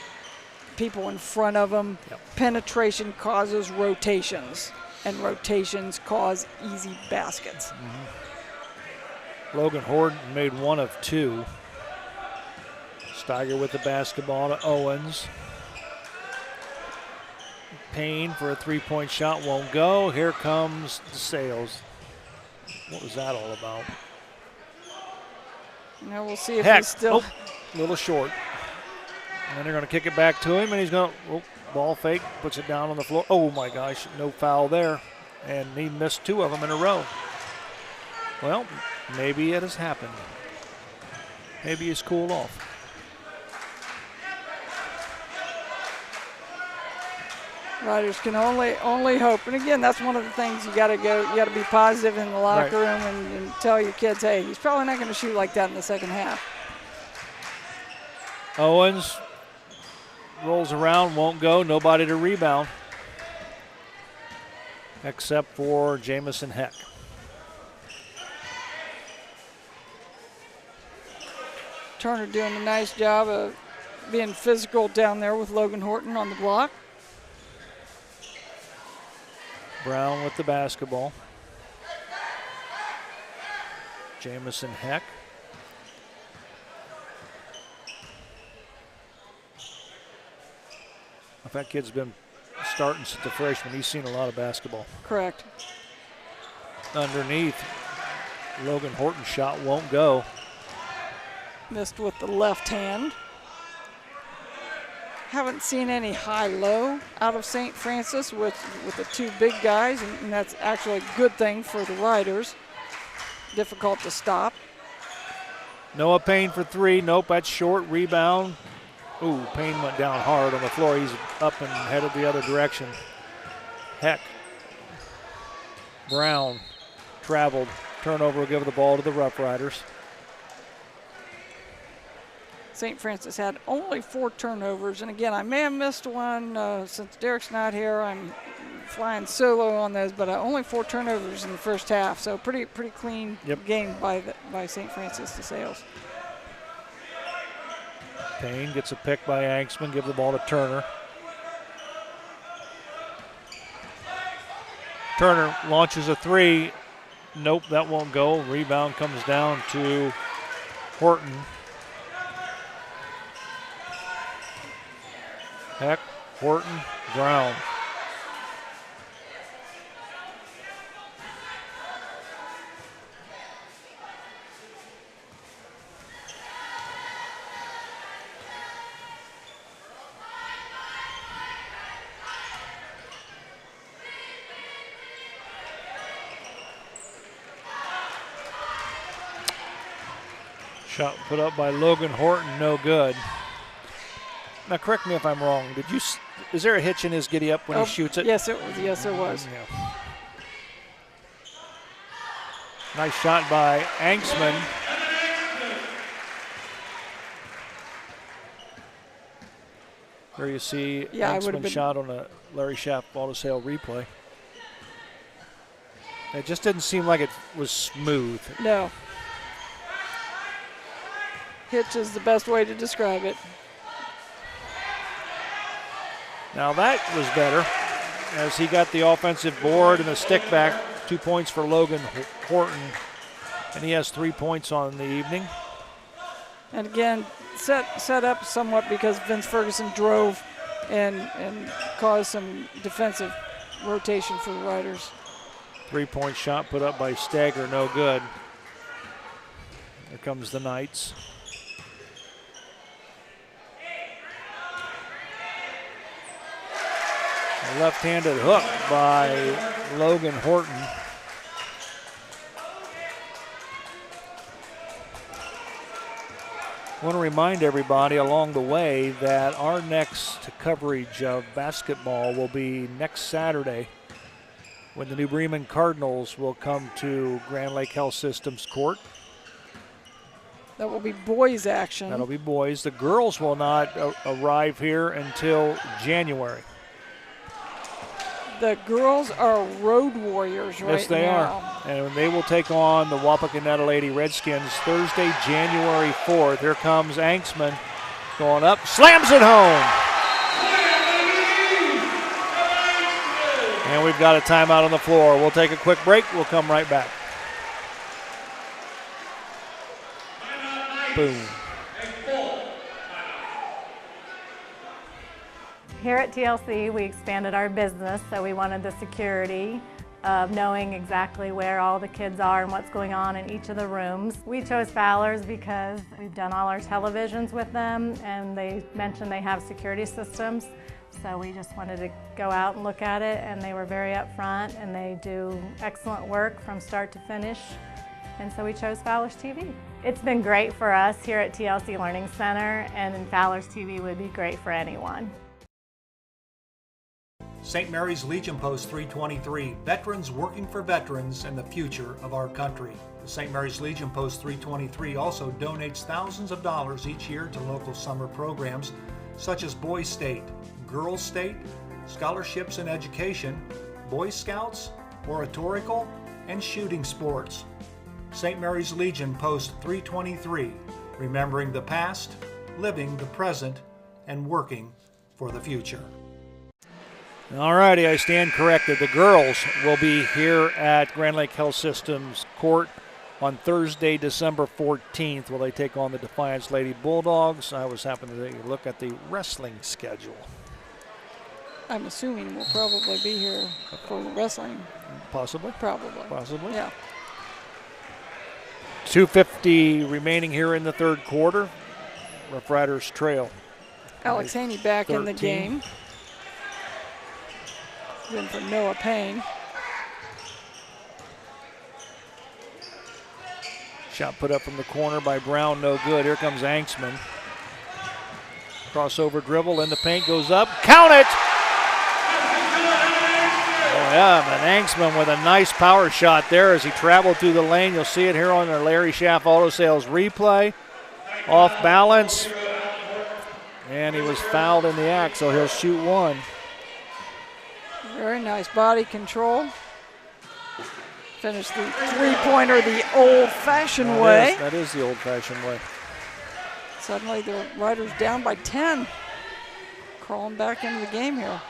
people in front of them. Yep. Penetration causes rotations, and rotations cause easy baskets. Mm-hmm. Logan Horton made 1 of 2. Steiger with the basketball to Owens. Payne for a 3-point shot won't go. Here comes the Sales. What was that all about? Now we'll see if Heck, he's still a little short. And they're going to kick it back to him, and he's going to ball fake, puts it down on the floor. Oh my gosh, no foul there. And he missed 2 of them in a row. Well, maybe it has happened. Maybe he's cooled off. Riders can only hope. And again, that's one of the things you got to be positive in the locker room and tell your kids, hey, he's probably not going to shoot like that in the second half. Owens rolls around, won't go, nobody to rebound. Except for Jamison Heck. Turner doing a nice job of being physical down there with Logan Horton on the block. Brown with the basketball. Jamison Heck. If that kid's been starting since the freshman, he's seen a lot of basketball. Correct. Underneath, Logan Horton's shot won't go. Missed with the left hand. Haven't seen any high-low out of St. Francis with the 2 big guys, and that's actually a good thing for the Riders. Difficult to stop. Noah Payne for 3. Nope, that's short. Rebound. Ooh, Payne went down hard on the floor. He's up and headed the other direction. Heck. Brown traveled. Turnover will give the ball to the Rough Riders. St. Francis had only 4 turnovers, and again, I may have missed one since Derek's not here. I'm flying solo on those, but only 4 turnovers in the first half, so pretty clean game by St. Francis to Sales. Payne gets a pick by Angstman, give the ball to Turner. Turner launches a 3. Nope, that won't go. Rebound comes down to Horton. Heck, Horton, Brown. Shot put up by Logan Horton, no good. Now, correct me if I'm wrong. Is there a hitch in his giddy up when he shoots it? Yes, it was. Yes, there was. Yeah. Nice shot by Angstman. There you see Angstman shot on a Larry Schaff ball to sail replay. It just didn't seem like it was smooth. No. Hitch is the best way to describe it. Now that was better as he got the offensive board and the stick back. 2 points for Logan Horton, and he has 3 points on the evening. And again, set up somewhat because Vince Ferguson drove and caused some defensive rotation for the Riders. 3-point shot put up by Stagger, no good. Here comes the Knights. A left-handed hook by Logan Horton. I want to remind everybody along the way that our next coverage of basketball will be next Saturday when the New Bremen Cardinals will come to Grand Lake Health Systems Court. That will be boys action. That'll be boys. The girls will not arrive here until January. The girls are road warriors right now. Yes, they are. And they will take on the Wapakoneta Lady Redskins Thursday, January 4th. Here comes Anksman going up, slams it home. And we've got a timeout on the floor. We'll take a quick break. We'll come right back. Boom. Here at TLC, we expanded our business, so we wanted the security of knowing exactly where all the kids are and what's going on in each of the rooms. We chose Fowler's because we've done all our televisions with them, and they mentioned they have security systems. So we just wanted to go out and look at it, and they were very upfront, and they do excellent work from start to finish. And so we chose Fowler's TV. It's been great for us here at TLC Learning Center, and Fowler's TV would be great for anyone. St. Mary's Legion Post 323, veterans working for veterans and the future of our country. The St. Mary's Legion Post 323 also donates thousands of dollars each year to local summer programs such as Boys State, Girls State, scholarships in education, Boy Scouts, oratorical, and shooting sports. St. Mary's Legion Post 323, remembering the past, living the present, and working for the future. All righty, I stand corrected. The girls will be here at Grand Lake Health Systems Court on Thursday, December 14th, while they take on the Defiance Lady Bulldogs. I was happening to look at the wrestling schedule. I'm assuming we'll probably be here for the wrestling. Possibly. Probably. Possibly. Yeah. 2:50 remaining here in the third quarter. Rough Riders trail. Alex Haney back 13. in the game. In for Noah Payne. Shot put up from the corner by Brown, no good. Here comes Anksman. Crossover dribble in the paint, goes up. Count it! Oh yeah, but Anksman with a nice power shot there as he traveled through the lane. You'll see it here on the Larry Schaff Auto Sales replay. Off balance. And he was fouled in the act, so he'll shoot one. Very nice body control. Finished the three-pointer the old-fashioned way. That is the old-fashioned way. Suddenly the Riders down by 10. Crawling back into the game here.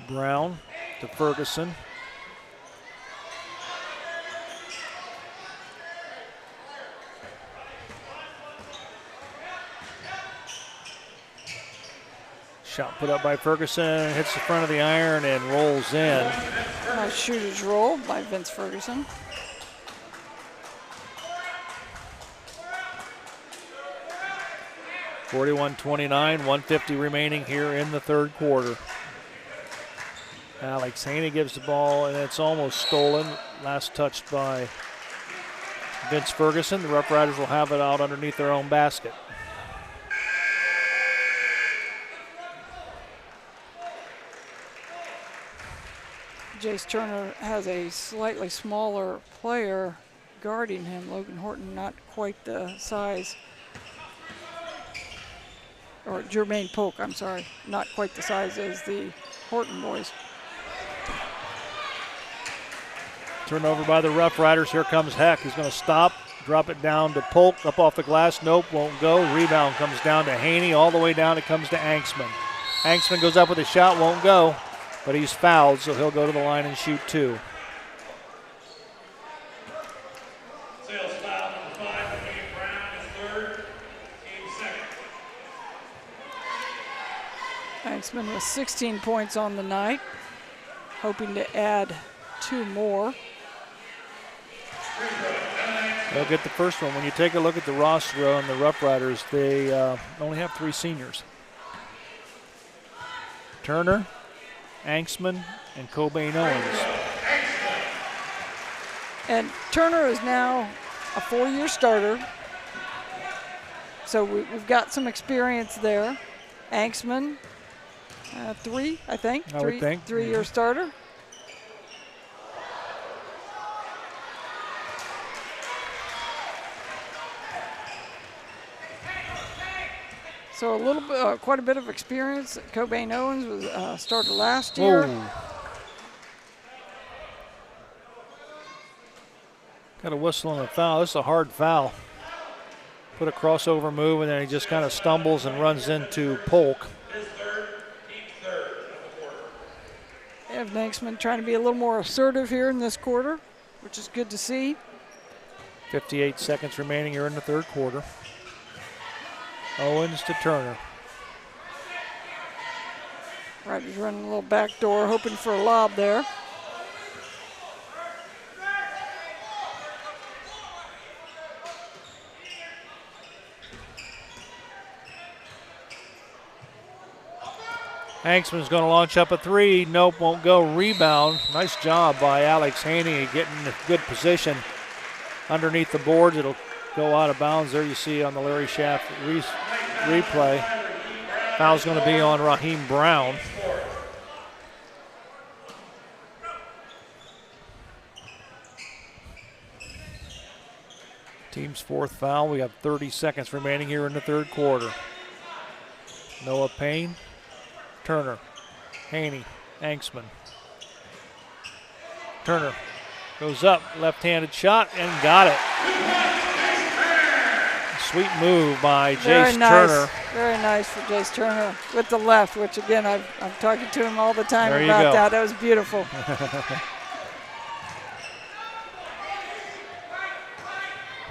Brown to Ferguson. Shot put up by Ferguson, hits the front of the iron and rolls in. Nice shooter's roll by Vince Ferguson. .29, 150 remaining here in the third quarter. Alex Haney gives the ball, and it's almost stolen. Last touched by Vince Ferguson. The Rough Riders will have it out underneath their own basket. Jace Turner has a slightly smaller player guarding him. Logan Horton not quite the size, or Jermaine Polk, I'm sorry, not quite the size as the Horton boys. Turnover by the Rough Riders. Here comes Heck. He's going to stop, drop it down to Polk, up off the glass. Nope, won't go. Rebound comes down to Haney. All the way down it comes to Anksman. Anksman goes up with a shot, won't go. But he's fouled, so he'll go to the line and shoot two. Sales foul number 5 for Gabe Brown, his third, team second. Anksman with 16 points on the night, hoping to add 2 more. They'll get the first one. When you take a look at the roster on the Rough Riders, they only have 3 seniors. Turner, Anksman, and Cobain Owens. And Turner is now a 4-year starter. So we've got some experience there. Anksman, 3, I think. I would think. 3-year starter. So a little bit, quite a bit of experience. Cobain Owens was started last year. Whoa. Got a whistle and a foul. This is a hard foul. Put a crossover move, and then he just kind of stumbles and runs into Polk. Evan Anksman trying to be a little more assertive here in this quarter, which is good to see. 58 seconds remaining here in the third quarter. Owens to Turner. Riders running a little back door, hoping for a lob there. Hanksman's going to launch up a 3. Nope, won't go. Rebound. Nice job by Alex Haney getting in a good position underneath the boards. It'll go out of bounds. There you see on the Larry Schaff replay. Foul's going to be on Raheem Brown. Team's fourth foul. We have 30 seconds remaining here in the third quarter. Noah Payne, Turner, Haney, Anksman. Turner goes up, left-handed shot, and got it. Sweet move by Jace Turner. Very nice for Jace Turner with the left, which again, I'm talking to him all the time there about that. That was beautiful.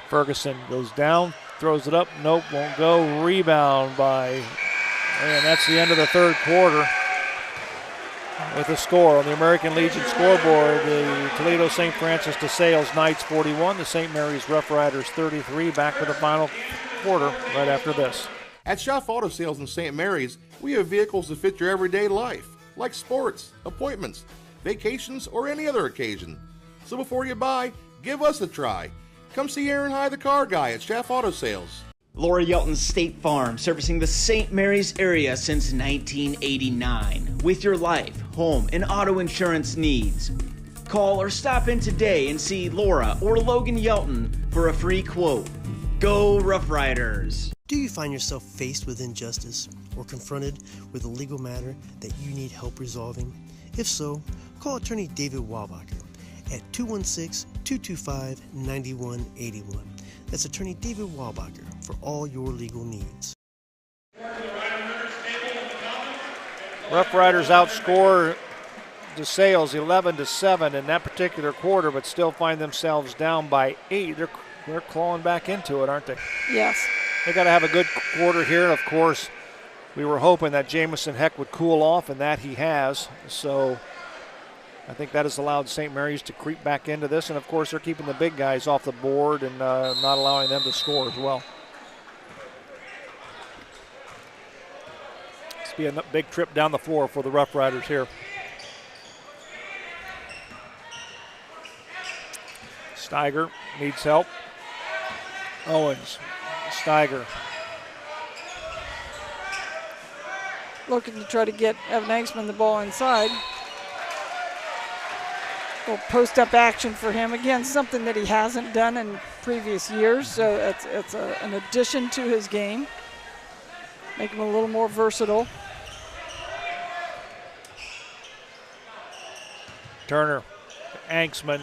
Ferguson goes down, throws it up, nope, won't go. Rebound by, and that's the end of the third quarter. With a score on the American Legion scoreboard, the Toledo St. Francis DeSales Knights 41, the St. Mary's Rough Riders 33. Back for the final quarter right after this. At Schaff Auto Sales in St. Mary's, we have vehicles that fit your everyday life, like sports, appointments, vacations, or any other occasion. So before you buy, give us a try. Come see Aaron High, the car guy at Schaff Auto Sales. Laura Yelton State Farm, servicing the St. Mary's area since 1989. With your life, home, and auto insurance needs. Call or stop in today and see Laura or Logan Yelton for a free quote. Go Rough Riders! Do you find yourself faced with injustice or confronted with a legal matter that you need help resolving? If so, call attorney David Walbacher at 216-225-9181. That's attorney David Walbacher for all your legal needs. Rough Riders outscore DeSales 11-7 in that particular quarter, but still find themselves down by 8. They're clawing back into it, aren't they? Yes. They got to have a good quarter here. Of course, we were hoping that Jamison Heck would cool off, and that he has. So I think that has allowed St. Mary's to creep back into this. And, of course, they're keeping the big guys off the board and not allowing them to score as well. This will be a big trip down the floor for the Rough Riders here. Steiger needs help. Owens, Steiger. Looking to try to get Evan Anksman the ball inside. A little post-up action for him. Again, something that he hasn't done in previous years, so it's an addition to his game. Make him a little more versatile. Turner, Anksman.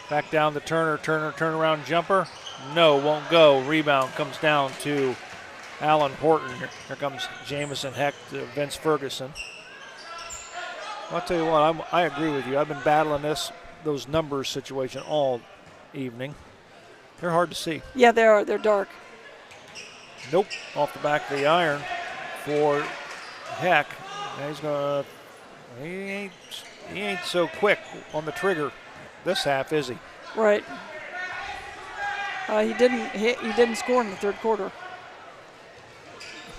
Back down to Turner. Turner turnaround jumper. No, won't go. Rebound comes down to Alan Horton. Here comes Jamison Heck to Vince Ferguson. I'll tell you what, I agree with you. I've been battling those numbers situation all evening. They're hard to see. Yeah, they are. They're dark. Nope. Off the back of the iron for Heck. And he ain't so quick on the trigger this half, is he? Right. He didn't score in the third quarter.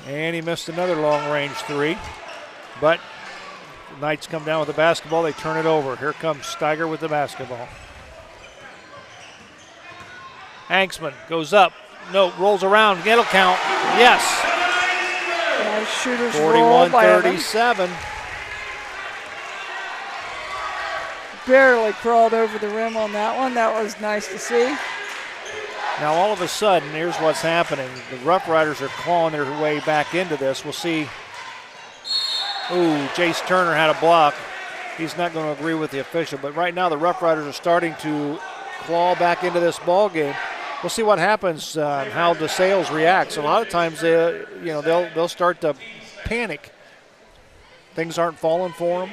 And he missed another long-range 3. But the Knights come down with the basketball. They turn it over. Here comes Steiger with the basketball. Hanksman goes up. No, rolls around. It'll count. Yes. Nice shooter's roll by 41-37. Barely crawled over the rim on that one. That was nice to see. Now all of a sudden, here's what's happening. The Rough Riders are clawing their way back into this. We'll see. Ooh, Jace Turner had a block. He's not going to agree with the official, but right now the Rough Riders are starting to claw back into this ball game. We'll see what happens, how DeSales reacts. A lot of times, they'll start to panic. Things aren't falling for them.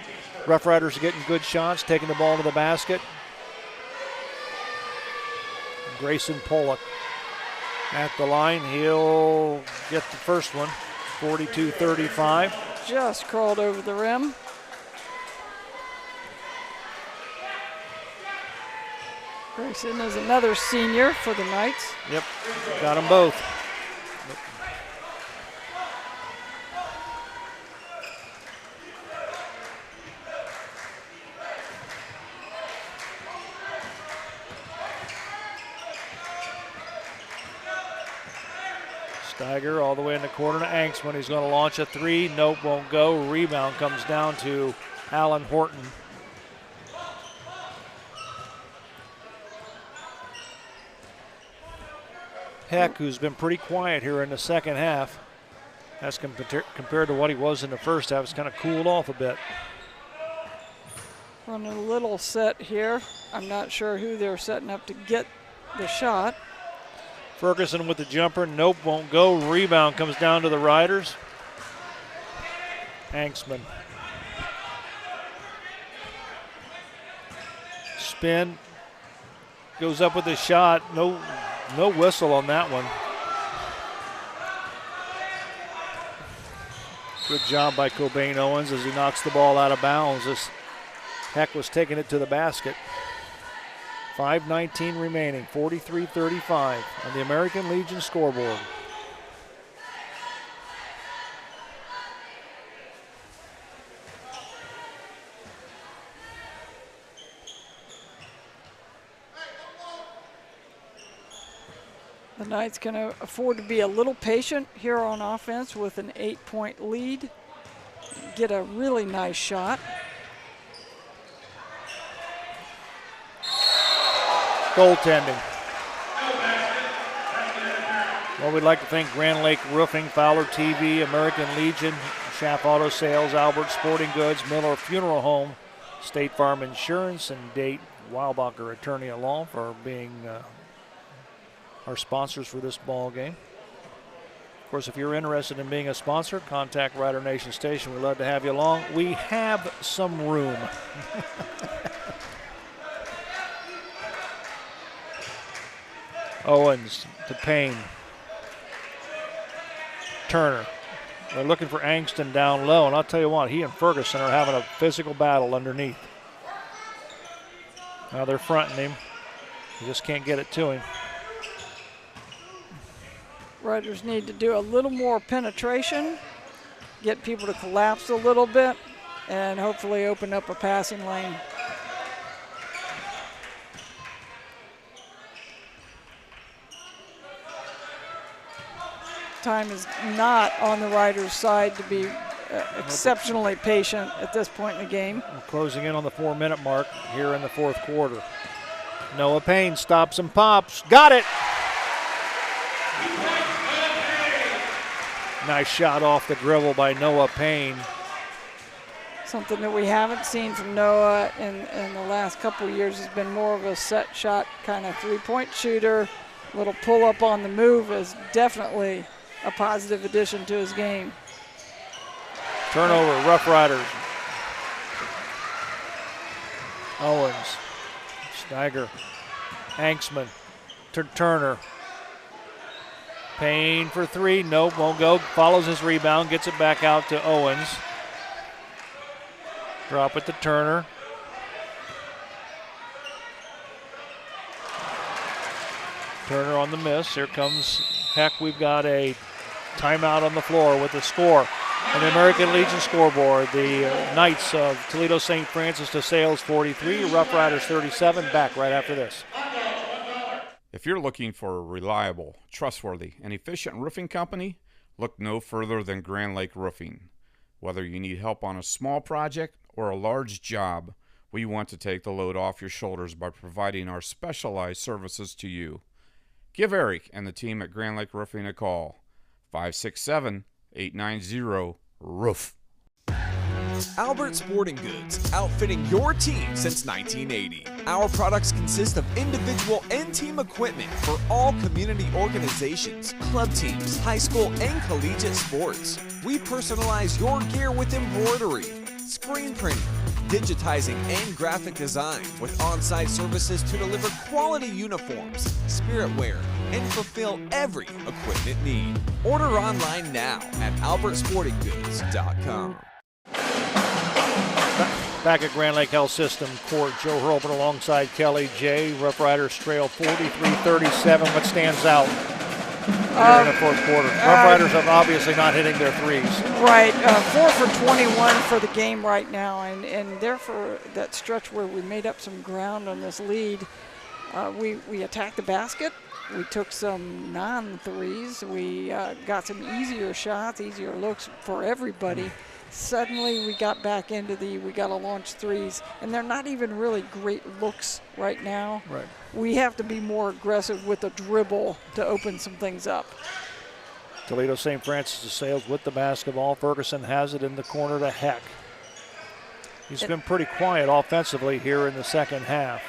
Rough Riders are getting good shots, taking the ball to the basket. Grayson Pollock at the line. He'll get the first one, 42-35. Just crawled over the rim. Grayson is another senior for the Knights. Yep, got them both. Steiger all the way in the corner to Hanksman. He's going to launch a three. Nope, won't go. Rebound comes down to Alan Horton. Heck, who's been pretty quiet here in the second half. That's compared to what he was in the first half. It's kind of cooled off a bit. Running a little set here. I'm not sure who they're setting up to get the shot. Ferguson with the jumper. Nope, won't go. Rebound comes down to the Riders. Hanksman. Spin. Goes up with a shot. No whistle on that one. Good job by Cobain Owens as he knocks the ball out of bounds. This Heck was taking it to the basket. 5:19 remaining, 43-35 on the American Legion scoreboard. The Knights can afford to be a little patient here on offense with an 8-point lead. Get a really nice shot. Goaltending. Well, we'd like to thank Grand Lake Roofing, Fowler TV, American Legion, Schaff Auto Sales, Albert Sporting Goods, Miller Funeral Home, State Farm Insurance, and Date Weilbacher Attorney at Law for being our sponsors for this ball game. Of course, if you're interested in being a sponsor, contact Rider Nation Station. We'd love to have you along. We have some room. Owens to Payne. Turner. They're looking for Angston down low, and I'll tell you what, he and Ferguson are having a physical battle underneath. Now they're fronting him. He just can't get it to him. Riders need to do a little more penetration, get people to collapse a little bit, and hopefully open up a passing lane. Time is not on the Riders' side to be exceptionally patient at this point in the game. We're closing in on the 4-minute mark here in the fourth quarter. Noah Payne stops and pops. Got it! Nice shot off the dribble by Noah Payne. Something that we haven't seen from Noah in the last couple of years has been more of a set shot kind of three-point shooter. A little pull-up on the move is definitely a positive addition to his game. Turnover, Rough Riders. Owens, Steiger, Hanksman, Turner. Payne for three, nope, won't go. Follows his rebound, gets it back out to Owens. Drop it to Turner. Turner on the miss. Here comes Heck. We've got a timeout on the floor with the score. On the American Legion scoreboard, the Knights of Toledo St. Francis DeSales 43, Rough Riders 37. Back right after this. If you're looking for a reliable, trustworthy, and efficient roofing company, look no further than Grand Lake Roofing. Whether you need help on a small project or a large job, we want to take the load off your shoulders by providing our specialized services to you. Give Eric and the team at Grand Lake Roofing a call. 567-890-ROOF. Albert Sporting Goods, outfitting your team since 1980. Our products consist of individual and team equipment for all community organizations, club teams, high school and collegiate sports. We personalize your gear with embroidery, screen printing, digitizing, and graphic design with on-site services to deliver quality uniforms, spirit wear, and fulfill every equipment need. Order online now at albertsportinggoods.com. Back at Grand Lake Health System Court, Joe Hurlbut alongside Kelly J. Rough Riders trail 43-37. What stands out here in the fourth quarter? Rough Riders are obviously not hitting their threes. Right, 4 for 21 for the game right now, and therefore that stretch where we made up some ground on this lead, we attacked the basket. We took some non-threes. We got some easier shots, easier looks for everybody. Suddenly we got back into we got to launch threes, and they're not even really great looks right now. Right. We have to be more aggressive with the dribble to open some things up. Toledo St. Francis de Sales with the basketball. Ferguson has it in the corner to Heck. He's been pretty quiet offensively here in the second half.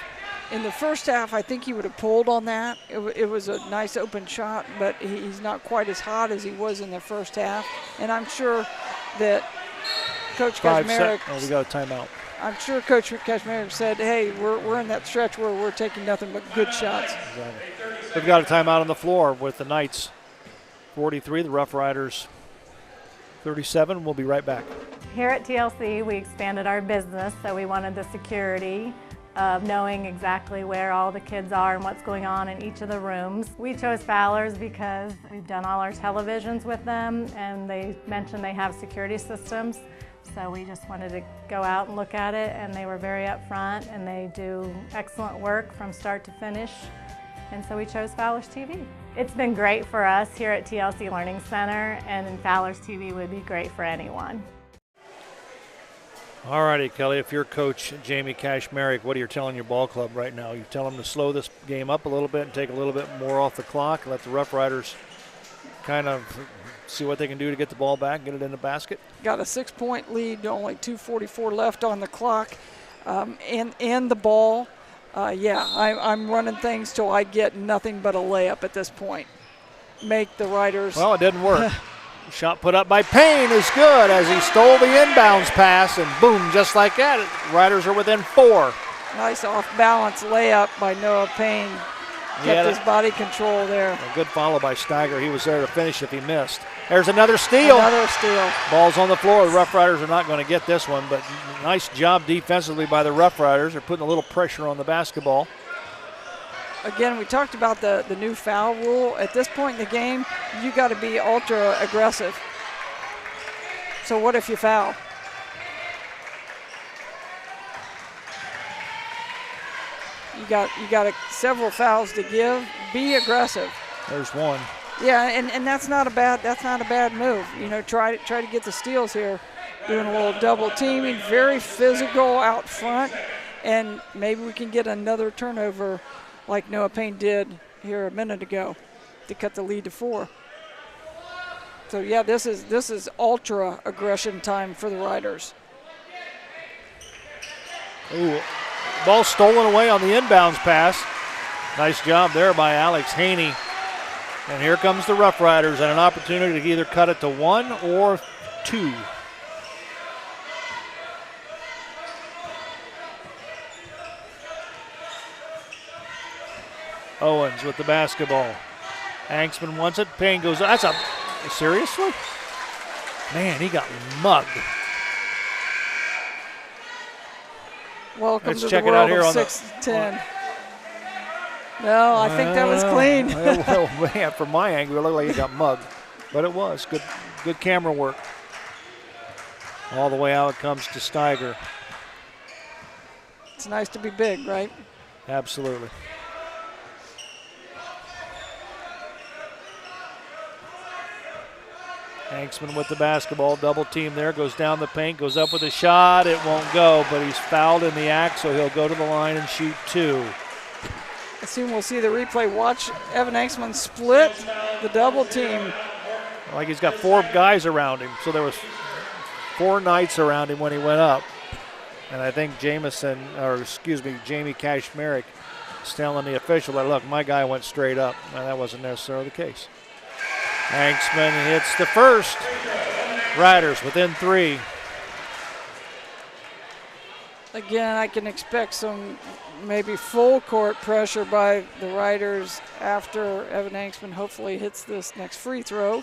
In the first half, I think he would have pulled on that. It was a nice open shot, but he's not quite as hot as he was in the first half. And I'm sure that Coach Kaczmarek. Oh, we got a timeout. I'm sure Coach Kaczmarek said, hey, we're in that stretch where we're taking nothing but good shots. Exactly. We've got a timeout on the floor with the Knights 43, the Rough Riders 37. We'll be right back. Here at TLC, we expanded our business, so we wanted the security of knowing exactly where all the kids are and what's going on in each of the rooms. We chose Fowler's because we've done all our televisions with them, and they mentioned they have security systems. So we just wanted to go out and look at it, and they were very upfront, and they do excellent work from start to finish. And so we chose Fowler's TV. It's been great for us here at TLC Learning Center, and Fowler's TV would be great for anyone. All righty, Kelly, if you're Coach Jamie Kaczmarek, what are you telling your ball club right now? You tell them to slow this game up a little bit and take a little bit more off the clock, let the Rough Riders kind of see what they can do to get the ball back, get it in the basket. Got a 6-point lead, only 2:44 left on the clock, and the ball. I'm running things till I get nothing but a layup at this point. Make the Riders. Well, it didn't work. Shot put up by Payne is good as he stole the inbounds pass, and boom, just like that, Riders are within 4. Nice off-balance layup by Noah Payne. Kept his body control there. A good follow by Steiger. He was there to finish if he missed. There's another steal. Another steal. Ball's on the floor. The Rough Riders are not going to get this one, but nice job defensively by the Rough Riders. They're putting a little pressure on the basketball. Again, we talked about the new foul rule. At this point in the game, you got to be ultra aggressive. So what if you foul? You got several fouls to give. Be aggressive. There's one. Yeah, and that's not a bad move. You know, try to get the steals here. Doing a little double teaming, very physical out front, and maybe we can get another turnover like Noah Payne did here a minute ago to cut the lead to 4. So yeah, this is ultra aggression time for the Riders. Ooh, ball stolen away on the inbounds pass. Nice job there by Alex Haney. And here comes the Rough Riders and an opportunity to either cut it to 1 or 2. Owens with the basketball. Hanksman wants it. Payne goes. Seriously? Man, he got mugged. Welcome Let's to check the it out world here of on 6'10". No, I think that was clean. Well, man, from my angle, it looked like he got mugged. But it was. Good camera work. All the way out it comes to Steiger. It's nice to be big, right? Absolutely. Hanksman with the basketball, double team there, goes down the paint, goes up with a shot. It won't go, but he's fouled in the act, so he'll go to the line and shoot 2. I assume we'll see the replay. Watch Evan Hanksman split the double team. Like he's got 4 guys around him, so there was 4 Knights around him when he went up. And I think Jamie Kashmerek is telling the official that, look, my guy went straight up. And that wasn't necessarily the case. Hanksman hits the first. Riders within 3. Again, I can expect some maybe full court pressure by the Riders after Evan Hanksman hopefully hits this next free throw.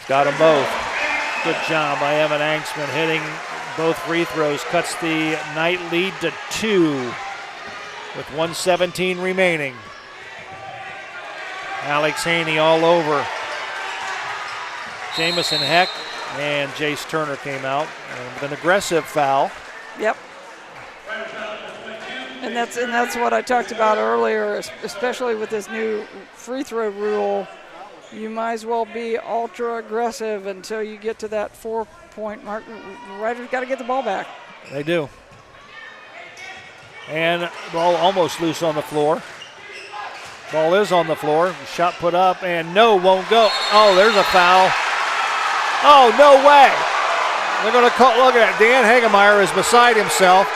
Got them both. Good job by Evan Hanksman hitting both free throws. Cuts the Knight lead to 2 with 1:17 remaining. Alex Haney all over. Jamison Heck and Jace Turner came out with an aggressive foul. Yep. And that's what I talked about earlier, especially with this new free throw rule. You might as well be ultra aggressive until you get to that 4-point mark. The Riders got to get the ball back. They do. And ball almost loose on the floor. Ball is on the floor. Shot put up and no, won't go. Oh, there's a foul. Oh, no way. They're going to call, look at it. Dan Hagemeyer is beside himself.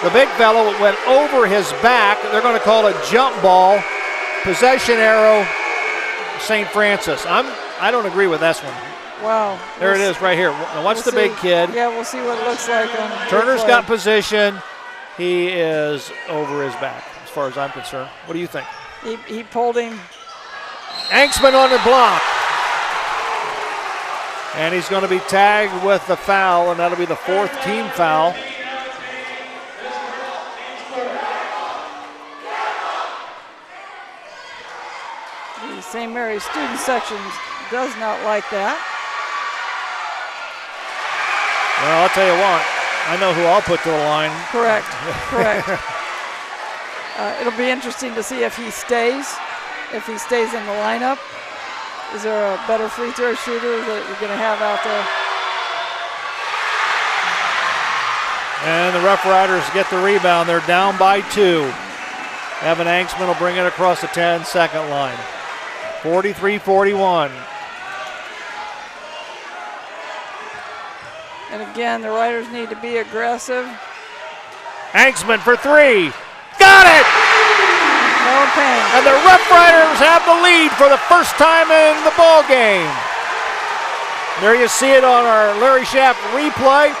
The big fellow went over his back. They're going to call it jump ball. Possession arrow, St. Francis. I don't agree with this one. Wow. There it is right here. Now watch the big kid. Yeah, we'll see what it looks like. Turner's got position. He is over his back, as far as I'm concerned. What do you think? He pulled him. Hanksman on the block. And he's going to be tagged with the foul, and that'll be the 4th team foul. The St. Mary's student section does not like that. Well, I'll tell you what. I know who I'll put to the line. Correct. It'll be interesting to see if he stays in the lineup. Is there a better free throw shooter that you're going to have out there? And the Rough Riders get the rebound. They're down by 2. Evan Hanksman will bring it across the 10-second line. 43-41. And again, the Riders need to be aggressive. Hanksman for 3. Got it! No pain. And the Rough Riders have the lead for the first time in the ball game. There you see it on our Larry Schaff replay.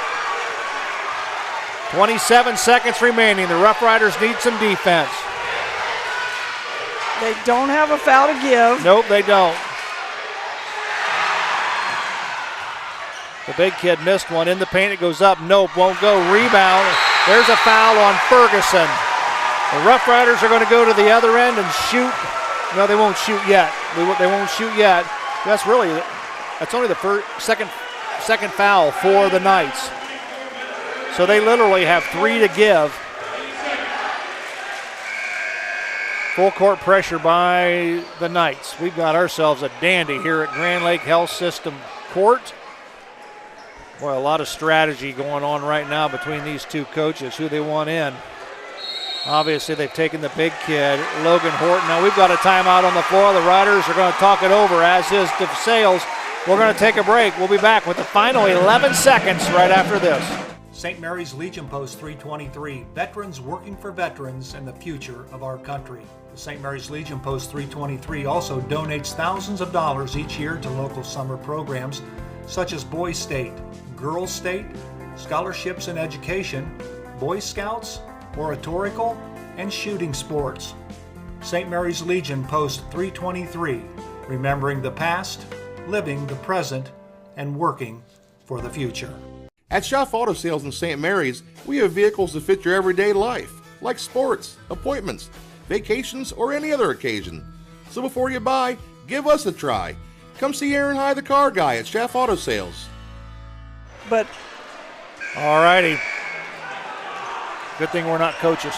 27 seconds remaining. The Rough Riders need some defense. They don't have a foul to give. Nope, they don't. The big kid missed one in the paint. It goes up. Nope, won't go. Rebound. There's a foul on Ferguson. The Rough Riders are going to go to the other end and shoot. No, they won't shoot yet. They won't shoot yet. That's only the second foul for the Knights. So they literally have 3 to give. Full court pressure by the Knights. We've got ourselves a dandy here at Grand Lake Health System Court. Boy, a lot of strategy going on right now between these two coaches, who they want in. Obviously, they've taken the big kid, Logan Horton. Now, we've got a timeout on the floor. The Riders are going to talk it over, as is DeSales. We're going to take a break. We'll be back with the final 11 seconds right after this. St. Mary's Legion Post 323, veterans working for veterans and the future of our country. The St. Mary's Legion Post 323 also donates thousands of dollars each year to local summer programs such as Boys State, Girls State, scholarships in education, Boy Scouts, oratorical, and shooting sports. St. Mary's Legion Post 323, remembering the past, living the present, and working for the future. At Schaff Auto Sales in St. Mary's, we have vehicles that fit your everyday life, like sports, appointments, vacations, or any other occasion. So before you buy, give us a try. Come see Aaron High, the car guy at Schaff Auto Sales. But all righty. Good thing we're not coaches.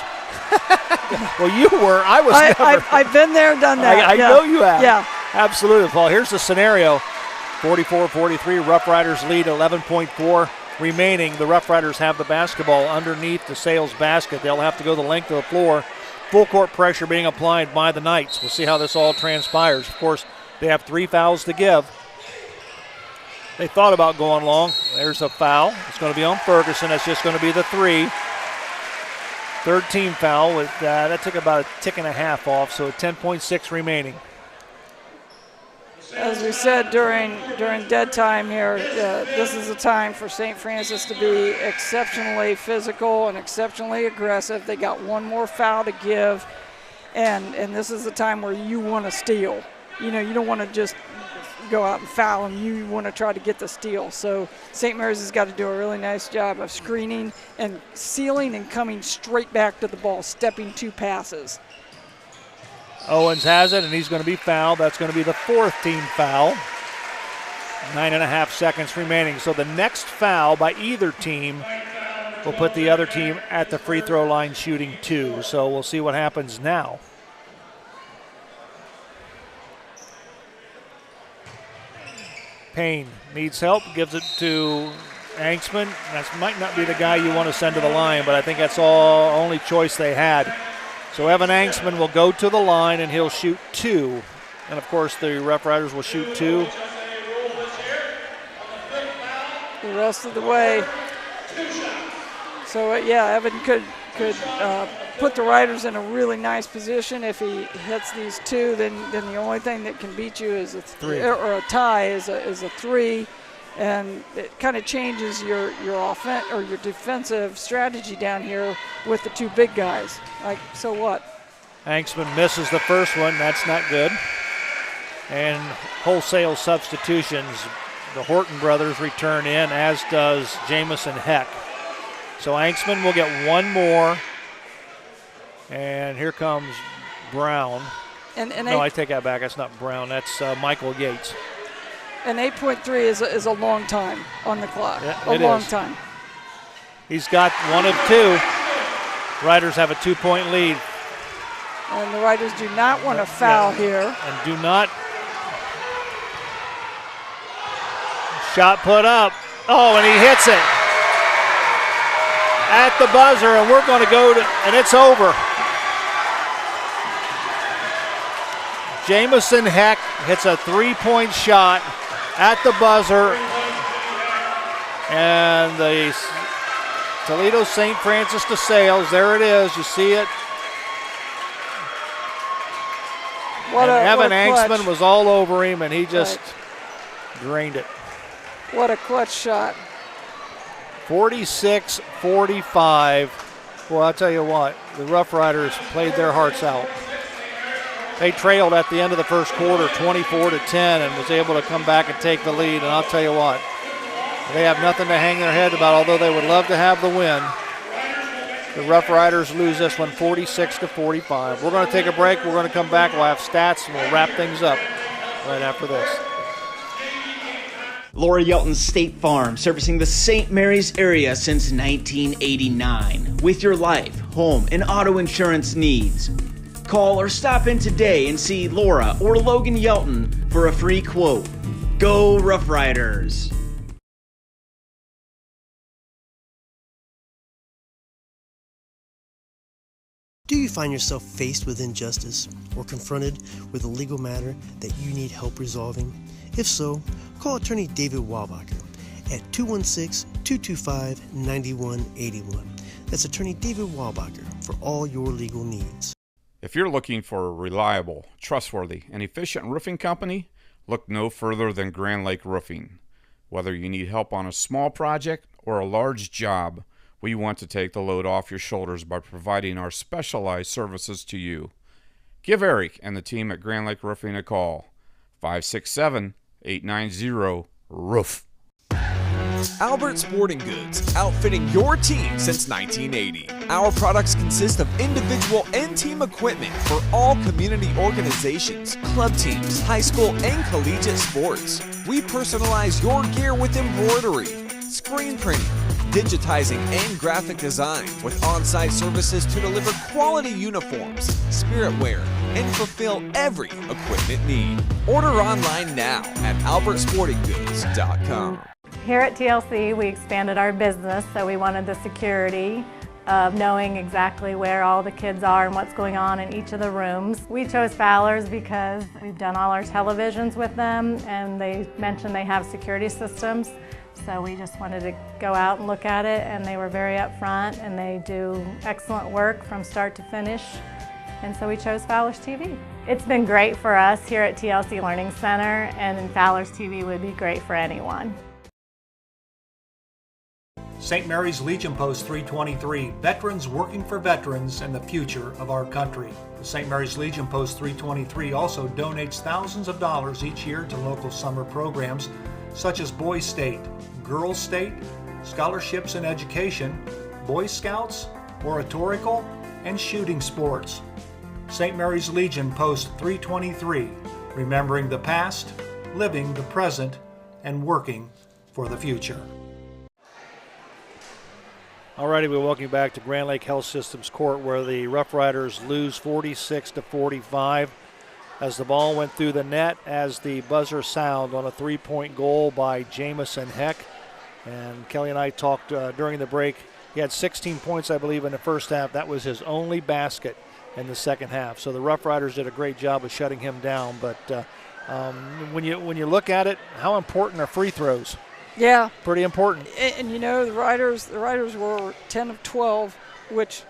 Well, you were. I was never. I've been there, done that. I know you have. Yeah. Absolutely, Paul. Here's the scenario. 44-43, Rough Riders lead, 11.4 remaining. The Rough Riders have the basketball underneath the Sales basket. They'll have to go the length of the floor. Full court pressure being applied by the Knights. We'll see how this all transpires. Of course, they have 3 fouls to give. They thought about going long. There's a foul. It's going to be on Ferguson. That's just going to be the 3. Third team foul. With that took about a tick and a half off, so 10.6 remaining. As we said during dead time here, this is a time for St. Francis to be exceptionally physical and exceptionally aggressive. They got one more foul to give, and this is the time where you want to steal. You don't want to just go out and foul them. You want to try to get the steal. So St. Mary's has got to do a really nice job of screening and sealing and coming straight back to the ball, stepping 2 passes. Owens has it, and he's going to be fouled. That's going to be the 4th team foul. 9.5 seconds remaining. So the next foul by either team will put the other team at the free throw line shooting 2. So we'll see what happens now. Payne needs help, gives it to Anksman. That might not be the guy you want to send to the line, but I think that's only choice they had. So Evan Anksman will go to the line, and he'll shoot 2. And, of course, the Rough Riders will shoot 2. The rest of the way. So, Evan could put the Riders in a really nice position. If he hits these 2, then the only thing that can beat you is a 3 or a tie is a 3. And it kind of changes your offense or your defensive strategy down here with the 2 big guys. So what? Anksman misses the first one. That's not good. And wholesale substitutions. The Horton brothers return in, as does Jamison Heck. So Anksman will get 1 more. And here comes Brown. No, I take that back. That's not Brown. That's Michael Yates. And 8.3 is a long time on the clock. Yeah, a long time. He's got 1 of 2. Riders have a 2-point lead. And the Riders do not want to foul here. And do not. Shot put up. Oh, and he hits it at the buzzer, and we're going to go to, and it's over. Jamison Heck hits a 3-point shot at the buzzer, and the Toledo St. Francis de Sales, there it is, you see it. Evan Anksman was all over him, and he just drained it. What a clutch shot. 46-45. Well, I'll tell you what, the Rough Riders played their hearts out. They trailed at the end of the first quarter 24-10 and was able to come back and take the lead. And I'll tell you what, they have nothing to hang their head about, although they would love to have the win. The Rough Riders lose this one 46-45. We're going to take a break. We're going to come back. We'll have stats, and we'll wrap things up right after this. Laura Yelton State Farm, servicing the St. Mary's area since 1989. With your life, home, and auto insurance needs. Call or stop in today and see Laura or Logan Yelton for a free quote. Go Rough Riders! Do you find yourself faced with injustice or confronted with a legal matter that you need help resolving? If so, call attorney David Walbacher at 216-225-9181. That's attorney David Walbacher for all your legal needs. If you're looking for a reliable, trustworthy, and efficient roofing company, look no further than Grand Lake Roofing. Whether you need help on a small project or a large job, we want to take the load off your shoulders by providing our specialized services to you. Give Eric and the team at Grand Lake Roofing a call. 567-890-ROOF. Albert Sporting Goods, outfitting your team since 1980. Our products consist of individual and team equipment for all community organizations, club teams, high school and collegiate sports. We personalize your gear with embroidery, screen printing, digitizing, and graphic design with on-site services to deliver quality uniforms, spirit wear, and fulfill every equipment need. Order online now at albertsportinggoods.com. Here at TLC, we expanded our business, so we wanted the security of knowing exactly where all the kids are and what's going on in each of the rooms. We chose Fowler's because we've done all our televisions with them, and they mentioned they have security systems. So we just wanted to go out and look at it, and they were very upfront, and they do excellent work from start to finish. And so we chose Fowler's TV. It's been great for us here at TLC Learning Center, and Fowler's TV would be great for anyone. St. Mary's Legion Post 323, veterans working for veterans and the future of our country. The St. Mary's Legion Post 323 also donates thousands of dollars each year to local summer programs such as Boys State, Girls State, scholarships in education, Boy Scouts, oratorical, and shooting sports. St. Mary's Legion Post 323, remembering the past, living the present, and working for the future. Alrighty, we welcome you back to Grand Lake Health Systems Court, where the Rough Riders lose 46-45 as the ball went through the net as the buzzer sound on a three-point goal by Jamison Heck. And Kelly and I talked during the break. He had 16 points, I believe, in the first half. That was his only basket in the second half. So the Rough Riders did a great job of shutting him down. But when you look at it, how important are free throws? Yeah. Pretty important. And you know, the Riders were 10 of 12, which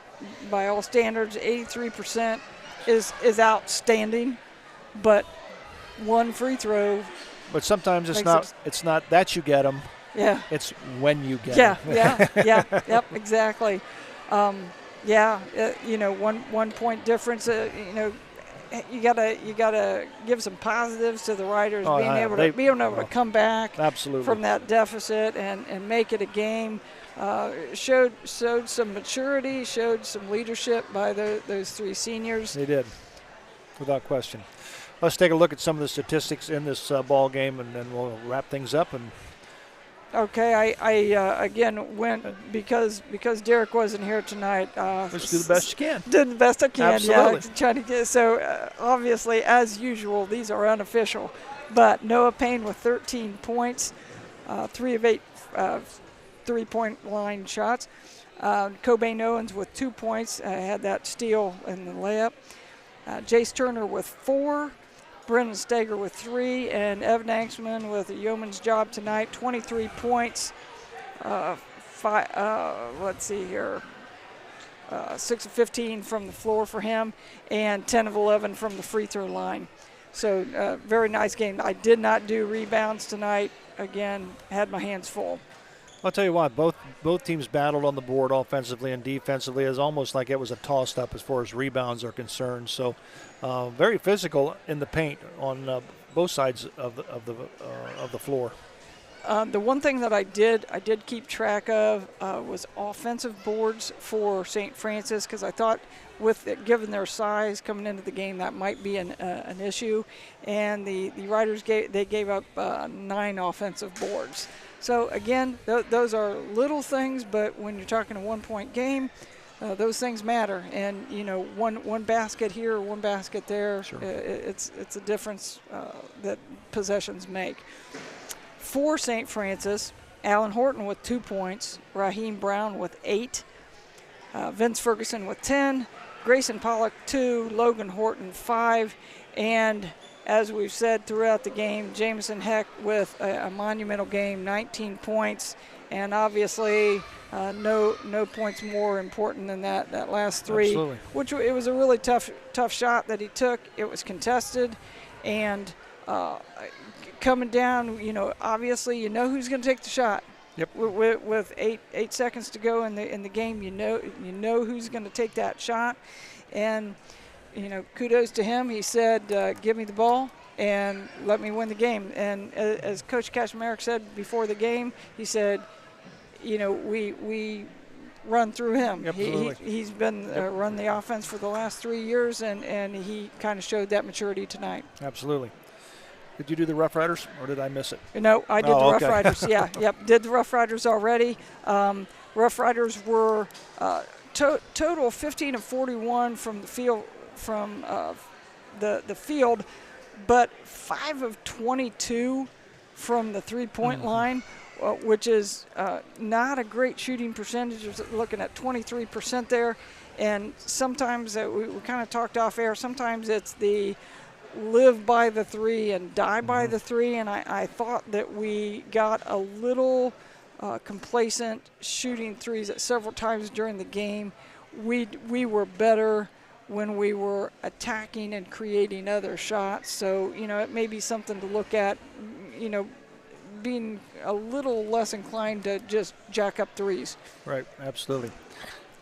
by all standards, 83% is outstanding. But one free throw. But sometimes it's not that you get them. Yeah. It's when you get them. Yep, exactly. You know, 1 point difference. You gotta give some positives to the Riders being able to come back from that deficit and make it a game. Showed some maturity, showed some leadership by those three seniors. They did, without question. Let's take a look at some of the statistics in this ball game, and then we'll wrap things up. And okay, I again went because Derek wasn't here tonight. Let's do the best you can. Did the best I can. Absolutely. Yeah, trying to get obviously, as usual, these are unofficial. But Noah Payne with 13 points, 3 of 8 3-point line shots. Cobain Owens with 2 points, had that steal in the layup. Jace Turner with 4. Brendan Steger with 3, and Evan Axman with a yeoman's job tonight, 23 points. 6 of 15 from the floor for him, and 10 of 11 from the free throw line. So very nice game. I did not do rebounds tonight. Again, had my hands full. I'll tell you what, both teams battled on the board offensively and defensively. It was almost like it was a toss-up as far as rebounds are concerned. So very physical in the paint on both sides of the floor. The one thing that I did keep track of was offensive boards for St. Francis, because I thought given their size coming into the game, that might be an issue. And the Riders gave up 9 offensive boards. So again, those are little things, but when you're talking a 1-point game, those things matter. And you know, one basket here, one basket there, sure. It's a difference that possessions make. For St. Francis, Alan Horton with 2 points, Raheem Brown with 8, Vince Ferguson with 10, Grayson Pollock 2, Logan Horton 5, and as we've said throughout the game, Jamison Heck with a monumental game, 19 points, and obviously no points more important than that last 3. Absolutely. Which it was a really tough shot that he took. It was contested, and coming down, you know, obviously you know who's going to take the shot. Yep. With 8 seconds to go in the game, you know who's going to take that shot, and you know, kudos to him. He said, give me the ball and let me win the game. And as Coach Kashmarek said before the game, he said, you know, we run through him. He's been run the offense for the last 3 years, and he kind of showed that maturity tonight. Absolutely. Did you do the Rough Riders, or did I miss it? No, I did the Rough Riders. Yeah, did the Rough Riders already. Rough Riders were total 15 of 41 from the field, from the field, but 5 of 22 from the three-point line, which is not a great shooting percentage. We're looking at 23% there. And sometimes we kind of talked off air, sometimes it's the live by the three and die by the three, and I thought that we got a little complacent shooting threes at several times during the game. We were better when we were attacking and creating other shots, so it may be something to look at, being a little less inclined to just jack up threes. Right, absolutely.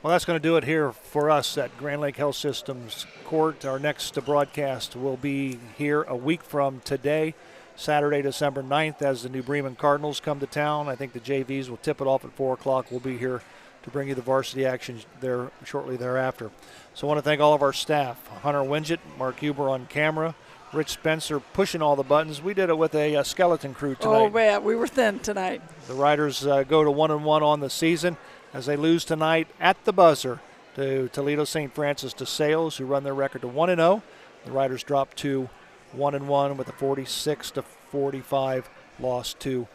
Well, that's going to do it here for us at Grand Lake Health Systems Court. Our next broadcast will be here a week from today, Saturday, December 9th, as the New Bremen Cardinals come to town. I think the JVs will tip it off at 4 o'clock. We'll be here to bring you the varsity action there shortly thereafter. So I want to thank all of our staff, Hunter Winget, Mark Huber on camera, Rich Spencer pushing all the buttons. We did it with a skeleton crew tonight. Oh, man, we were thin tonight. The Riders go to 1-1 on the season as they lose tonight at the buzzer to Toledo St. Francis DeSales, who run their record to 1-0. The Riders drop to 1-1 with a 46-45 loss to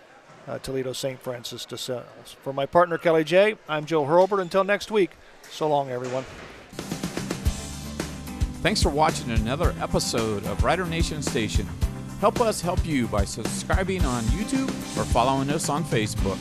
Toledo St. Francis DeSales. For my partner Kelly J, I'm Joe Hurlbert. Until next week, so long, everyone. Thanks for watching another episode of Rider Nation Station. Help us help you by subscribing on YouTube or following us on Facebook.